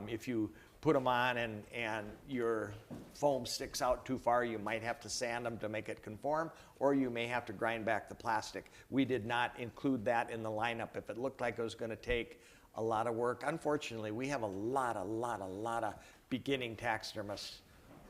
If you put them on and your foam sticks out too far, you might have to sand them to make it conform, or you may have to grind back the plastic. We did not include that in the lineup. If it looked like it was going to take a lot of work, unfortunately, we have a lot of beginning taxidermists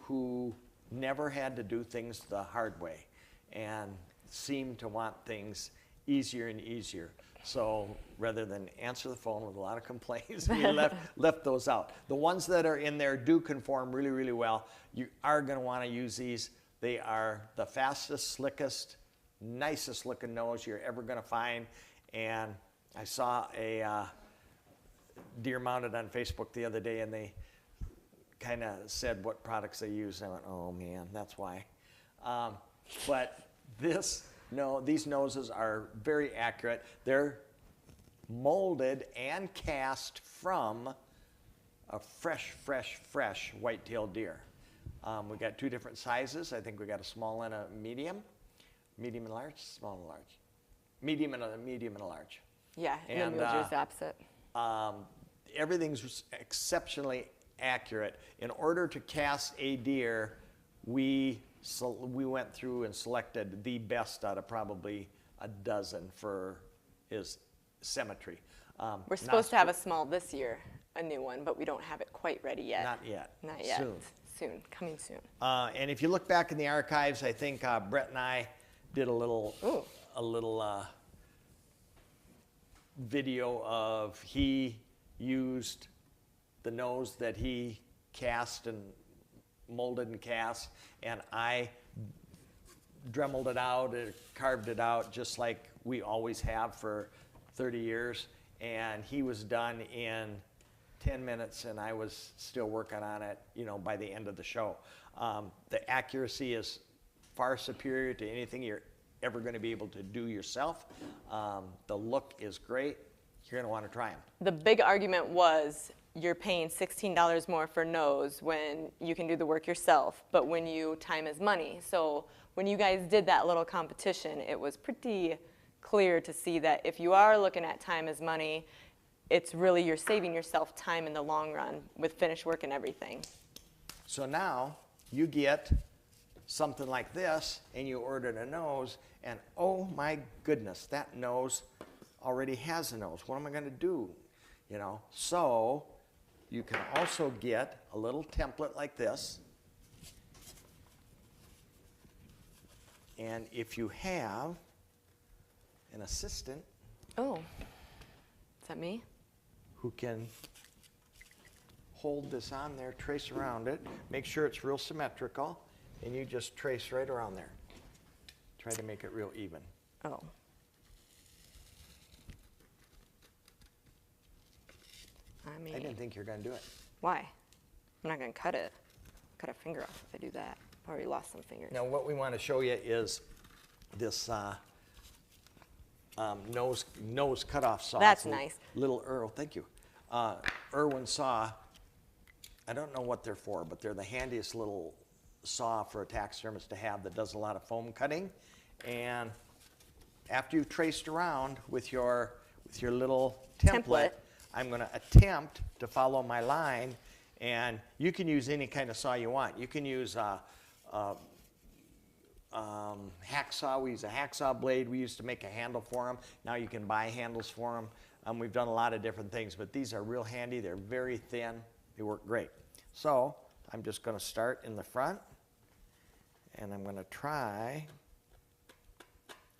who never had to do things the hard way and seem to want things easier and easier. So rather than answer the phone with a lot of complaints, we left those out. The ones that are in there do conform really, really well. You are going to want to use these. They are the fastest, slickest, nicest looking nose you're ever going to find. And I saw a deer mounted on Facebook the other day, and they kind of said what products they use. And I went, oh man, that's why. But these noses are very accurate. They're molded and cast from a fresh white-tailed deer. We got 2 different sizes. I think we got a small and a medium and large, small and large, medium and a large. Yeah, and then we'll use the opposite. Everything's exceptionally accurate. In order to cast a deer, we went through and selected the best out of probably a dozen for his symmetry. We're supposed to have a small this year, a new one, but we don't have it quite ready yet. Not yet. Not yet. Soon. Coming soon. And if you look back in the archives, I think Brett and I did a little video of he used the nose that he cast and molded and cast, and I dremeled it out and carved it out just like we always have for 30 years. And he was done in 10 minutes, and I was still working on it, by the end of the show. The accuracy is far superior to anything you're ever going to be able to do yourself. The look is great. You're going to want to try them. The big argument was you're paying $16 more for nose when you can do the work yourself, but when time is money. So when you guys did that little competition, it was pretty clear to see that if you are looking at time as money, it's really you're saving yourself time in the long run with finished work and everything. So now you get something like this, and you ordered a nose, and oh my goodness, that nose already has a nose. What am I going to do? You know, so you can also get a little template like this. And if you have an assistant Oh, is that me? who can hold this on there, trace around it, make sure it's real symmetrical, and you just trace right around there. Try to make it real even. Oh. I mean, I didn't think you were going to do it. why? I'm not going to cut it. Cut a finger off if I do that. I already lost some fingers. Now what we want to show you is this nose cutoff saw. That's It's a nice. Little thank you. Irwin saw. I don't know what they're for, but they're the handiest little saw for a taxidermist to have that does a lot of foam cutting. And after you've traced around with your little template, I'm going to attempt to follow my line. And you can use any kind of saw you want. You can use hacksaw. We use a hacksaw blade. We used to make a handle for them. Now you can buy handles for them. We've done a lot of different things, but these are real handy. They're very thin. They work great. So I'm just going to start in the front, and I'm going to try.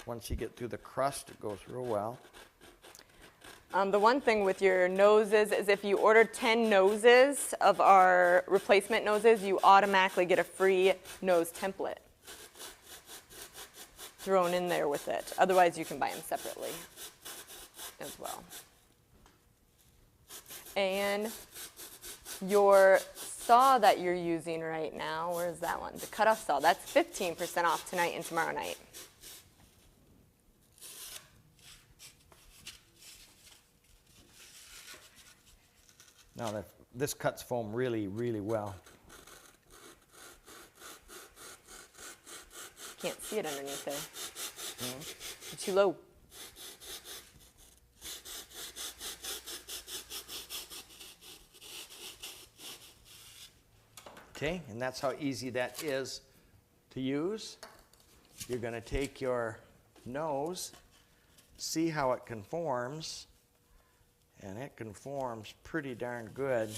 Once you get through the crust, it goes real well. The one thing with your noses is if you order 10 noses of our replacement noses, you automatically get a free nose template thrown in there with it. Otherwise, you can buy them separately as well. And your saw that you're using right now, where's that one? The cutoff saw, that's 15% off tonight and tomorrow night. Now this cuts foam really, really well. Can't see it underneath there. It's too low. Okay, and that's how easy that is to use. You're going to take your nose, see how it conforms, and it conforms pretty darn good.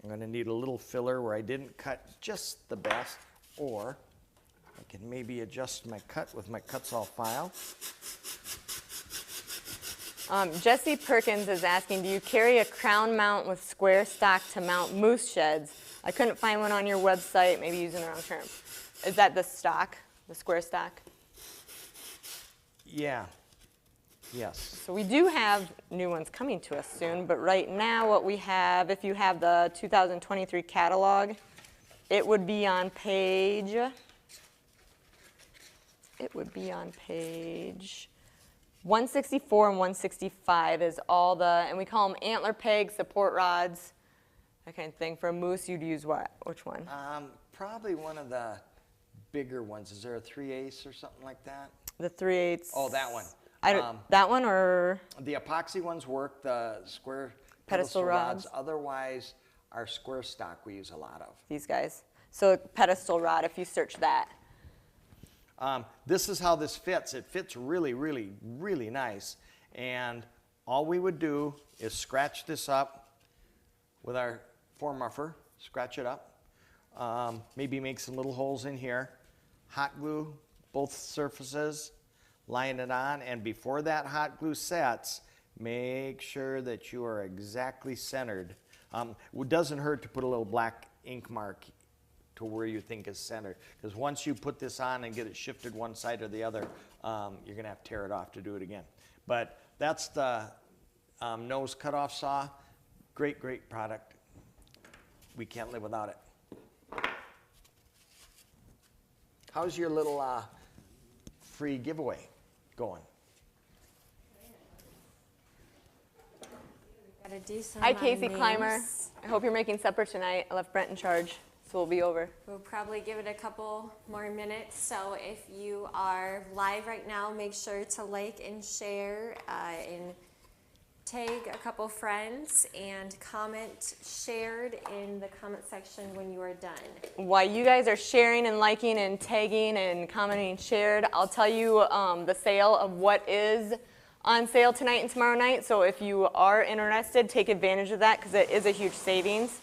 I'm going to need a little filler where I didn't cut just the best, or I can maybe adjust my cut with my Cuts All file. Jesse Perkins is asking, do you carry a crown mount with square stock to mount moose sheds? I couldn't find one on your website, maybe using the wrong term. Is that the stock, the square stock? Yeah. Yes. So we do have new ones coming to us soon, but right now what we have, if you have the 2023 catalog, it would be on page, 164 and 165 is all the, and we call them antler pegs, support rods, that kind of thing. For a moose, you'd use what? Which one? Probably one of the bigger ones. Is there a 3/8 or something like that? The 3/8. Oh, that one. That one or? The epoxy ones work, the square Pedestal rods. Otherwise, our square stock we use a lot of. These guys. So pedestal rod, if you search that. This is how this fits. It fits really, really, really nice. And all we would do is scratch this up with our form muffer, scratch it up. Maybe make some little holes in here. Hot glue both surfaces, line it on, and before that hot glue sets, make sure that you are exactly centered. It doesn't hurt to put a little black ink mark to where you think is centered, because once you put this on and get it shifted one side or the other, you're going to have to tear it off to do it again. But that's the nose cutoff saw. Great, great product. We can't live without it. How's your little free giveaway going? Got a decent Hi, amount of Casey Clymer. names. I hope you're making supper tonight. I left Brent in charge, so we'll be over. We'll probably give it a couple more minutes. So if you are live right now, make sure to like and share and tag a couple friends and comment shared in the comment section when you are done. While you guys are sharing and liking and tagging and commenting and shared, I'll tell you the sale of what is on sale tonight and tomorrow night. So if you are interested, take advantage of that because it is a huge savings.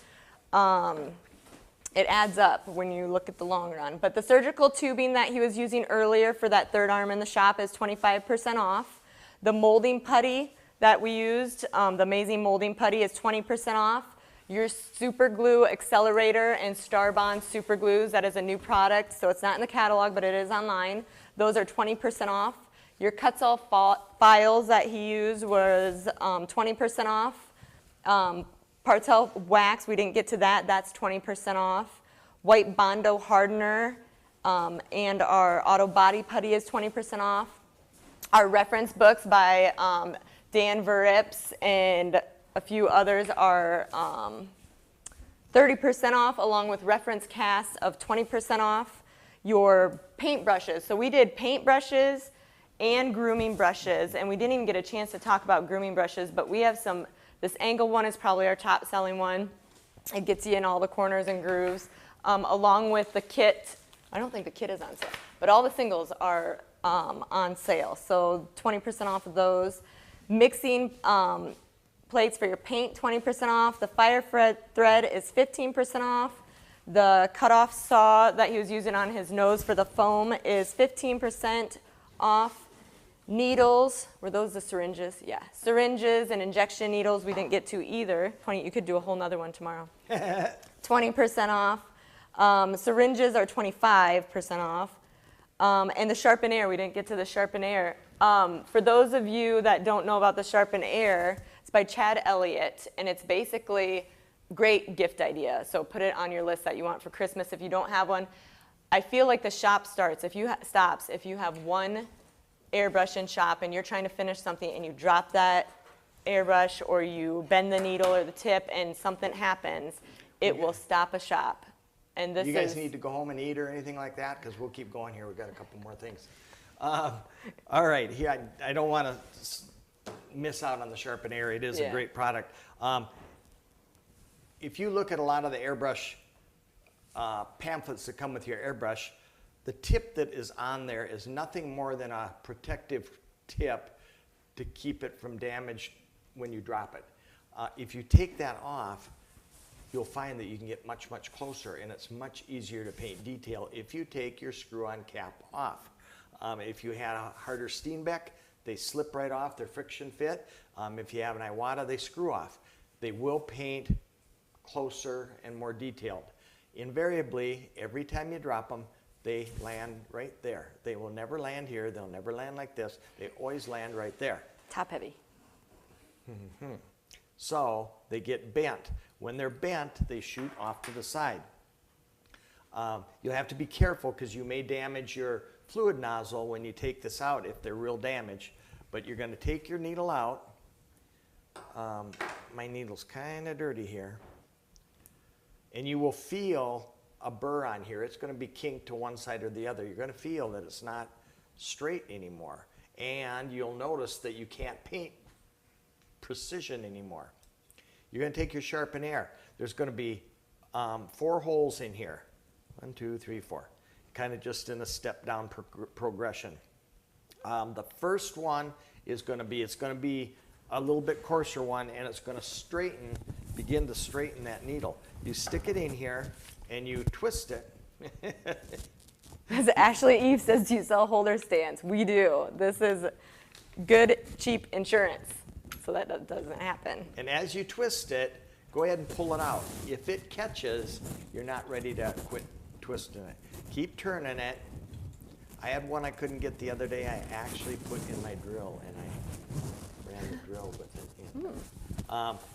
It adds up when you look at the long run. But the surgical tubing that he was using earlier for that third arm in the shop is 25% off. The molding putty that we used, the amazing molding putty, is 20% off. Your super glue accelerator and Starbond super glues, that is a new product, so it's not in the catalog, but it is online. Those are 20% off. Your Cuts-All files that he used was 20% off. Partel wax, we didn't get to that, that's 20% off. White Bondo hardener and our auto body putty is 20% off. Our reference books by Dan Verips and a few others are 30% off, along with reference casts of 20% off. Your paintbrushes, so we did paintbrushes and grooming brushes, and we didn't even get a chance to talk about grooming brushes, but we have some. This angle one is probably our top selling one. It gets you in all the corners and grooves, along with the kit. I don't think the kit is on sale, but all the singles are on sale, so 20% off of those. Mixing plates for your paint, 20% off. The fire thread is 15% off. The cutoff saw that he was using on his nose for the foam is 15% off. Needles, were those the syringes? Yeah, syringes and injection needles we didn't get to either. You could do a whole nother one tomorrow. 20% off. Syringes are 25% off. And the Sharpen Air, we didn't get to the Sharpen Air. For those of you that don't know about the Sharpen Air, it's by Chad Elliott, and it's basically great gift idea. So put it on your list that you want for Christmas if you don't have one. I feel like the shop starts, if you have one airbrush in shop and you're trying to finish something and you drop that airbrush or you bend the needle or the tip and something happens, it will stop a shop. And this you guys need to go home and eat or anything like that? Because we'll keep going here. We've got a couple more things. All right. Here, I don't want to miss out on the Sharpen Air. It is a great product. If you look at a lot of the airbrush pamphlets that come with your airbrush, the tip that is on there is nothing more than a protective tip to keep it from damage when you drop it. If you take that off, you'll find that you can get much, much closer, and it's much easier to paint detail if you take your screw-on cap off. If you had a harder Steenbeck, they slip right off, they're friction fit. If you have an Iwata, they screw off. They will paint closer and more detailed. Invariably, every time you drop them, they land right there. They will never land here. They'll never land like this. They always land right there. Top heavy. So they get bent. When they're bent, they shoot off to the side. You'll have to be careful because you may damage your fluid nozzle when you take this out if they're real damaged. But you're going to take your needle out. My needle's kind of dirty here. And you will feel a burr on here. It's going to be kinked to one side or the other. You're going to feel that it's not straight anymore. And you'll notice that you can't paint precision anymore. You're going to take your Sharpen Air. There's going to be 4 holes in here. 1, 2, 3, 4. Kind of just in a step down progression. The first one is going to be a little bit coarser one, and it's going to begin to straighten that needle. You stick it in here and you twist it. As Ashley Eve says, do you sell holder stands? We do. This is good, cheap insurance, so that doesn't happen. And as you twist it, go ahead and pull it out. If it catches, you're not ready to quit twisting it. Keep turning it. I had one I couldn't get the other day. I actually put in my drill, and I ran the drill with it in.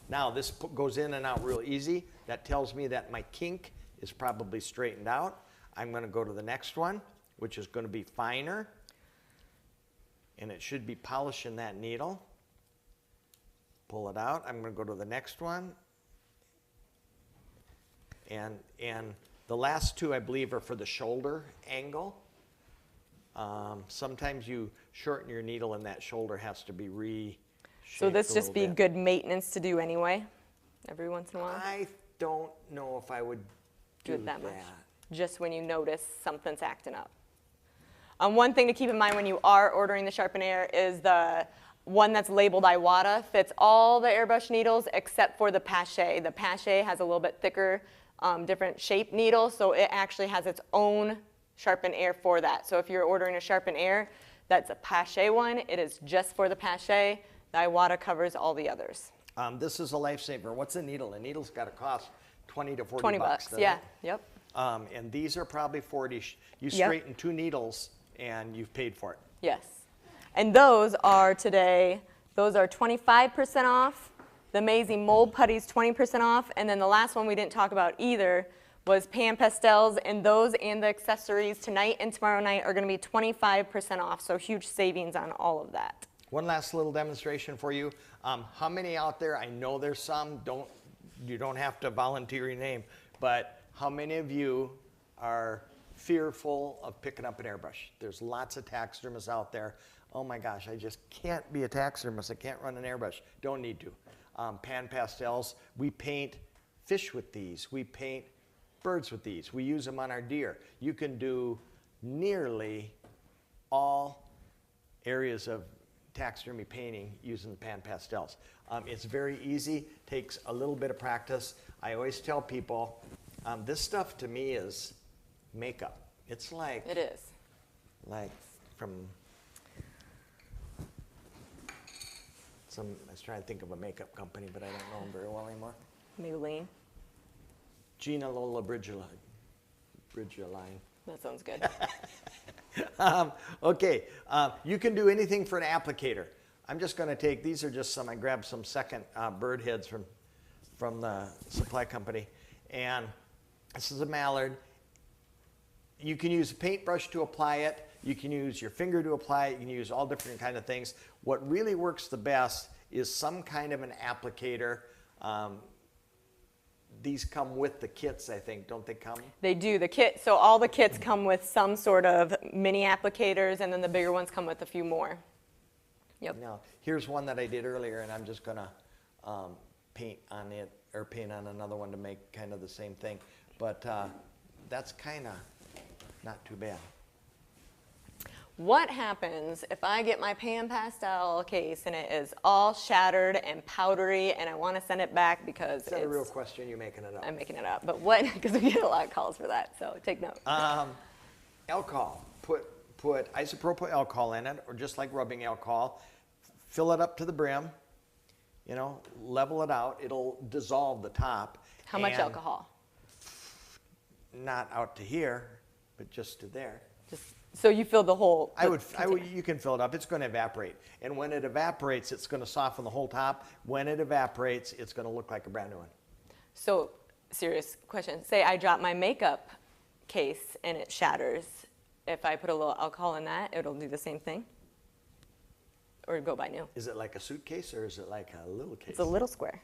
Now, this goes in and out real easy. That tells me that my kink is probably straightened out. I'm going to go to the next one, which is going to be finer. And it should be polishing that needle. Pull it out. I'm going to go to the next one. And the last 2, I believe, are for the shoulder angle. Sometimes you shorten your needle and that shoulder has to be So shaped this a just little be bit. good maintenance to do anyway, every once in a while. I don't know if I would Do do it that much. that. Just when you notice something's acting up. One thing to keep in mind when you are ordering the Sharpen Air is the one that's labeled Iwata fits all the airbrush needles except for the Pache. The Pache has a little bit thicker, different shape needle, so it actually has its own Sharpen Air for that. So if you're ordering a Sharpen Air that's a Pache one, it is just for the Pache. The Iwata covers all the others. This is a lifesaver. What's a needle? A needle's got to cost 20 to 40 20 bucks. bucks, doesn't yeah, it? yep. And these are probably 40. You Yep. straighten 2 needles and you've paid for it. Yes. And those are today, those are 25% off. The Amazing Mold Putty's 20% off. And then the last one we didn't talk about either was Pan Pastels, and those and the accessories tonight and tomorrow night are going to be 25% off. So huge savings on all of that. One last little demonstration for you. How many out there, I know there's some, you don't have to volunteer your name, but how many of you are fearful of picking up an airbrush? There's lots of taxidermists out there. Oh my gosh, I just can't be a taxidermist. I can't run an airbrush. Don't need to. Pan Pastels, we paint fish with these. We paint birds with these. We use them on our deer. You can do nearly all areas of taxidermy painting using the Pan Pastels. It's very easy, takes a little bit of practice. I always tell people, this stuff to me is makeup. It's like, It is. like from I was trying to think of a makeup company, but I don't know them very well anymore. Maybelline. Gina Lola Bridgeline. That sounds good. Okay, you can do anything for an applicator. I'm just going to take, these are just some, I grabbed some second bird heads from the supply company. And this is a mallard. You can use a paintbrush to apply it. You can use your finger to apply it. You can use all different kind of things. What really works the best is some kind of an applicator. These come with the kits, I think, don't they come? They do. The kit, so all the kits come with some sort of mini applicators, and then the bigger ones come with a few more. Yep. Now, here's one that I did earlier, and I'm just going to paint on it, or paint on another one to make kind of the same thing. But that's kind of not too bad. What happens if I get my Pan Pastel case and it is all shattered and powdery and I want to send it back because Is that a real question? You're making it up. I'm making it up. But what, because we get a lot of calls for that, so take note. Alcohol. Put isopropyl alcohol in it, or just like rubbing alcohol. Fill it up to the brim. You know, level it out. It'll dissolve the top. How much and alcohol? Not out to here, but just to there. Just so you fill the whole. I would. You can fill it up. It's going to evaporate, and when it evaporates, it's going to soften the whole top. When it evaporates, it's going to look like a brand new one. So, serious question. Say I drop my makeup case and it shatters. If I put a little alcohol in that, it'll do the same thing? Or go by new? Is it like a suitcase, or is it like a little case? It's a little square.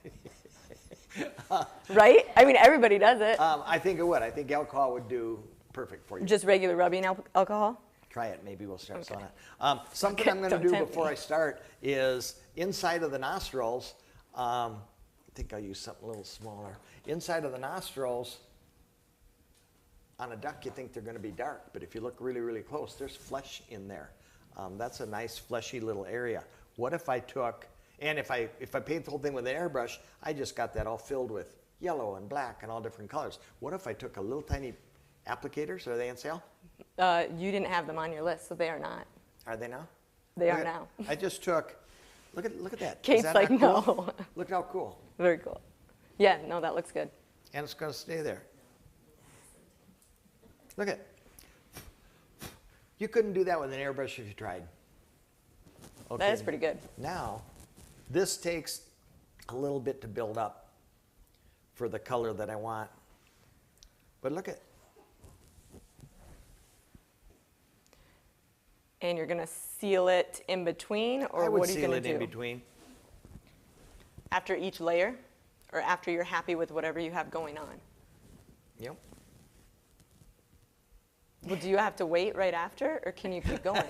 Right? I mean, everybody does it. I think it would. I think alcohol would do perfect for you. Just regular rubbing alcohol? Try it. Maybe we'll start Okay. selling it. Something Okay, I'm going to don't do tempt before me. I start is inside of the nostrils. I think I'll use something a little smaller. Inside of the nostrils, on a duck, you think they're going to be dark, but if you look really, really close, there's flesh in there. That's a nice fleshy little area. What if I took, and if I paint the whole thing with an airbrush, I just got that all filled with yellow and black and all different colors. What if I took a little tiny applicators? Are they on sale? You didn't have them on your list, so they are not. Are they now? They Look are at- now. I just took, look at that. Is Kate's that like, not cool? no. Look how cool. Very cool. Yeah, no, that looks good. And it's going to stay there. Look at. You couldn't do that with an airbrush if you tried. Okay. That is pretty good. Now, this takes a little bit to build up for the color that I want. But look at. And you're going to seal it in between, or I would what are you seal going to it do? in between. After each layer, or after you're happy with whatever you have going on? Yep. Well, do you have to wait right after, or can you keep going?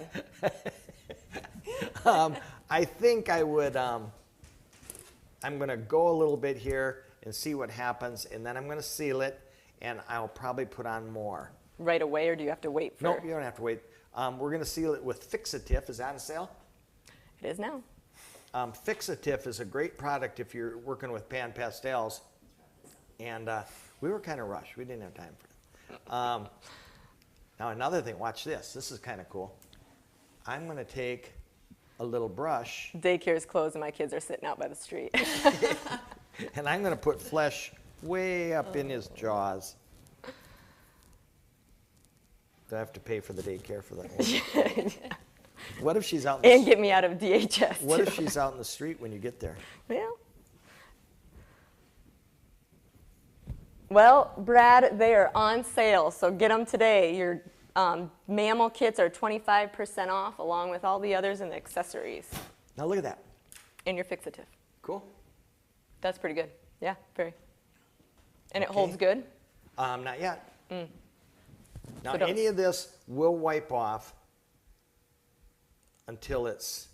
I think I would I'm going to go a little bit here and see what happens, and then I'm going to seal it, and I'll probably put on more. Right away, or do you have to wait for? Nope, you don't have to wait. We're going to seal it with Fix-A-Tiff. Is that on sale? It is now. Fix-A-Tiff is a great product if you're working with pan pastels, and we were kind of rushed. We didn't have time for it. Now another thing, watch this. This is kind of cool. I'm going to take a little brush. Daycare is closed and my kids are sitting out by the street. And I'm going to put flesh way up in his jaws. Do I have to pay for the daycare for that? What if she's out in the And get me out of DHS. What too. if she's out in the street when you get there? Well, Brad, they are on sale, so get them today. Your mammal kits are 25% off, along with all the others and the accessories. Now look at that. And your Fix-A-Tiff. Cool. That's pretty good. Yeah, very. And it Okay. holds good? Not yet. Now So don't- any of this will wipe off until it's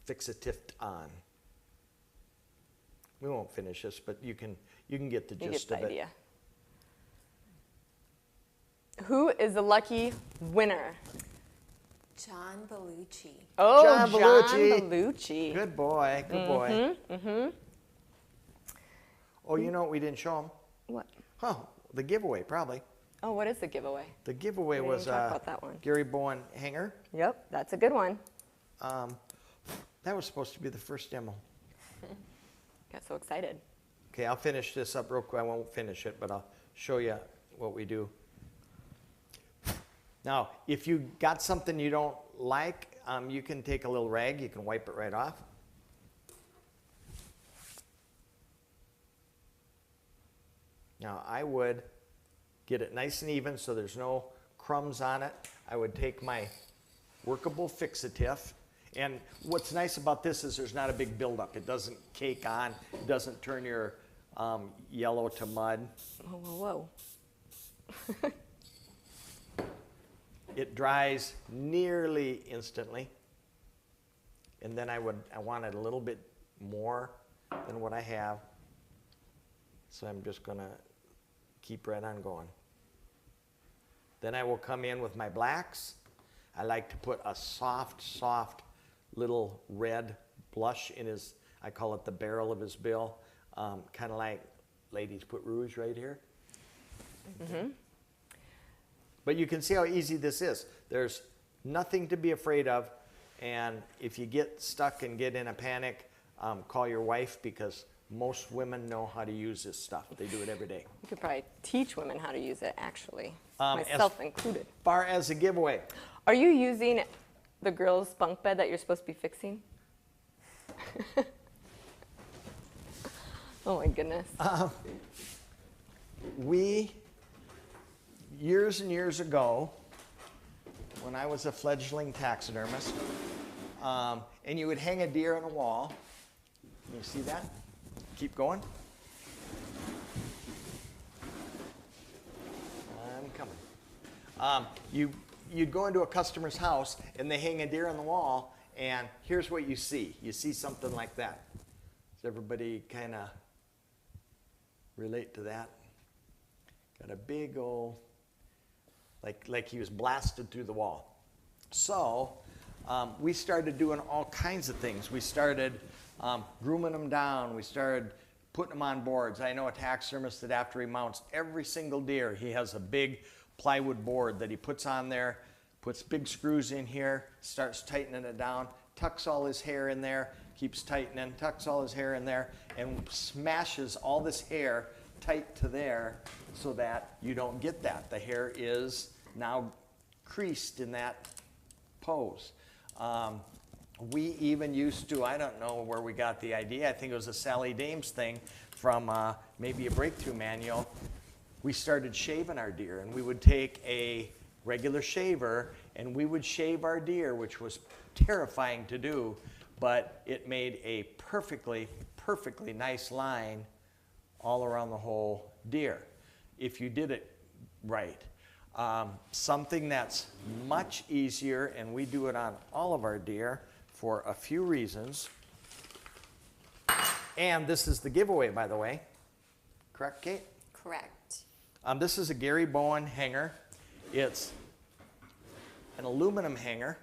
Fix-A-Tiffed on. We won't finish this, but you can get the You gist get of the it. idea. Who is the lucky winner? John Bellucci. Oh, John Bellucci. Bellucci. Good boy, good boy. Oh, you know what we didn't show him? What? Huh, the giveaway probably. Oh, what is the giveaway? The giveaway We was didn't talk about that one. Gary Bowen hanger. Yep, that's a good one. That was supposed to be the first demo. Got so excited. Okay, I'll finish this up real quick. I won't finish it, but I'll show you what we do. Now, if you got something you don't like, you can take a little rag. You can wipe it right off. Now, I would get it nice and even so there's no crumbs on it. I would take my workable Fix-A-Tiff. And what's nice about this is there's not a big buildup. It doesn't cake on. It doesn't turn your yellow to mud. Whoa, whoa, whoa. It dries nearly instantly. And then I wanted a little bit more than what I have. So I'm just gonna keep right on going. Then I will come in with my blacks. I like to put a soft little red blush in his, I call it the barrel of his bill. Kind of like ladies put rouge right here. But you can see how easy this is. There's nothing to be afraid of. And if you get stuck and get in a panic, call your wife because most women know how to use this stuff. They do it every day. You could probably teach women how to use it, actually, As myself included. far as a giveaway, Are you using the girls' bunk bed that you're supposed to be fixing? Oh my goodness. we, years and years ago, when I was a fledgling taxidermist, and you would hang a deer on a wall. Can you see that? Keep going. I'm coming. You'd go into a customer's house and they hang a deer on the wall, and here's what you see. You see something like that. Does everybody kind of relate to that? Got a big old, like he was blasted through the wall. So we started doing all kinds of things. We started grooming them down. We started putting them on boards. I know a taxidermist that after he mounts every single deer, he has a big plywood board that he puts on there, puts big screws in here, starts tightening it down, tucks all his hair in there, keeps tightening, tucks all his hair in there, and smashes all this hair tight to there so that you don't get that. The hair is now creased in that pose. We even used to, I don't know where we got the idea, I think it was a Sally Dames thing from maybe a breakthrough manual. We started shaving our deer, and we would take a regular shaver and we would shave our deer, which was terrifying to do, but it made a perfectly nice line all around the whole deer if you did it right. Something that's much easier, and we do it on all of our deer for a few reasons. And this is the giveaway, by the way. Correct, Kate? Correct. This is a Gary Bowen hanger. It's an aluminum hanger.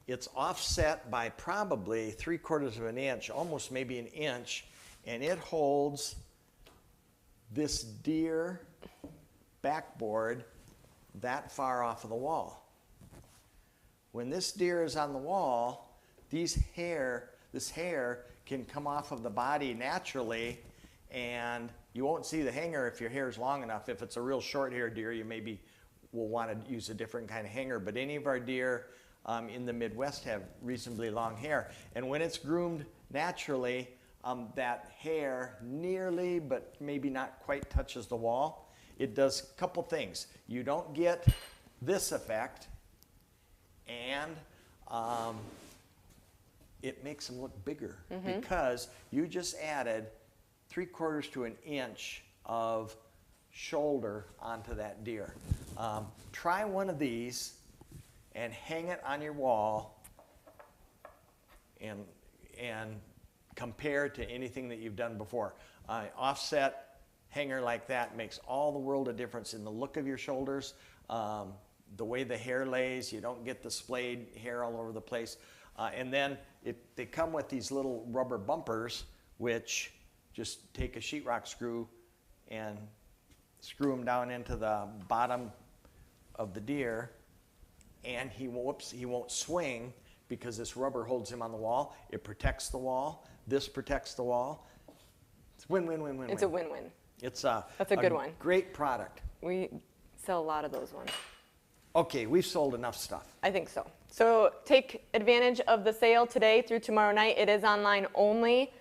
It's offset by probably 3/4 of an inch, almost maybe an inch, and it holds this deer backboard that far off of the wall. When this deer is on the wall, this hair can come off of the body naturally, and you won't see the hanger if your hair is long enough. If it's a real short-haired deer, you maybe will want to use a different kind of hanger, but any of our deer in the Midwest have reasonably long hair. And when it's groomed naturally, that hair nearly, but maybe not quite touches the wall. It does a couple things. You don't get this effect, and it makes them look bigger because you just added 3/4 to an inch of shoulder onto that deer. Try one of these and hang it on your wall and compare to anything that you've done before. Offset hanger like that makes all the world of difference in the look of your shoulders, the way the hair lays. You don't get the splayed hair all over the place. And then they come with these little rubber bumpers, which just take a sheetrock screw and screw them down into the bottom of the deer, and he won't swing because this rubber holds him on the wall. It protects the wall. This protects the wall. It's win-win-win-win. It's a win-win. That's a good one. Great product. We sell a lot of those ones. Okay, we've sold enough stuff. I think so. So take advantage of the sale today through tomorrow night. It is online only,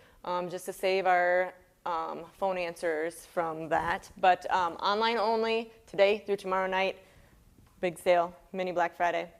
just to save our phone answers from that. But online only today through tomorrow night. Big sale, mini Black Friday.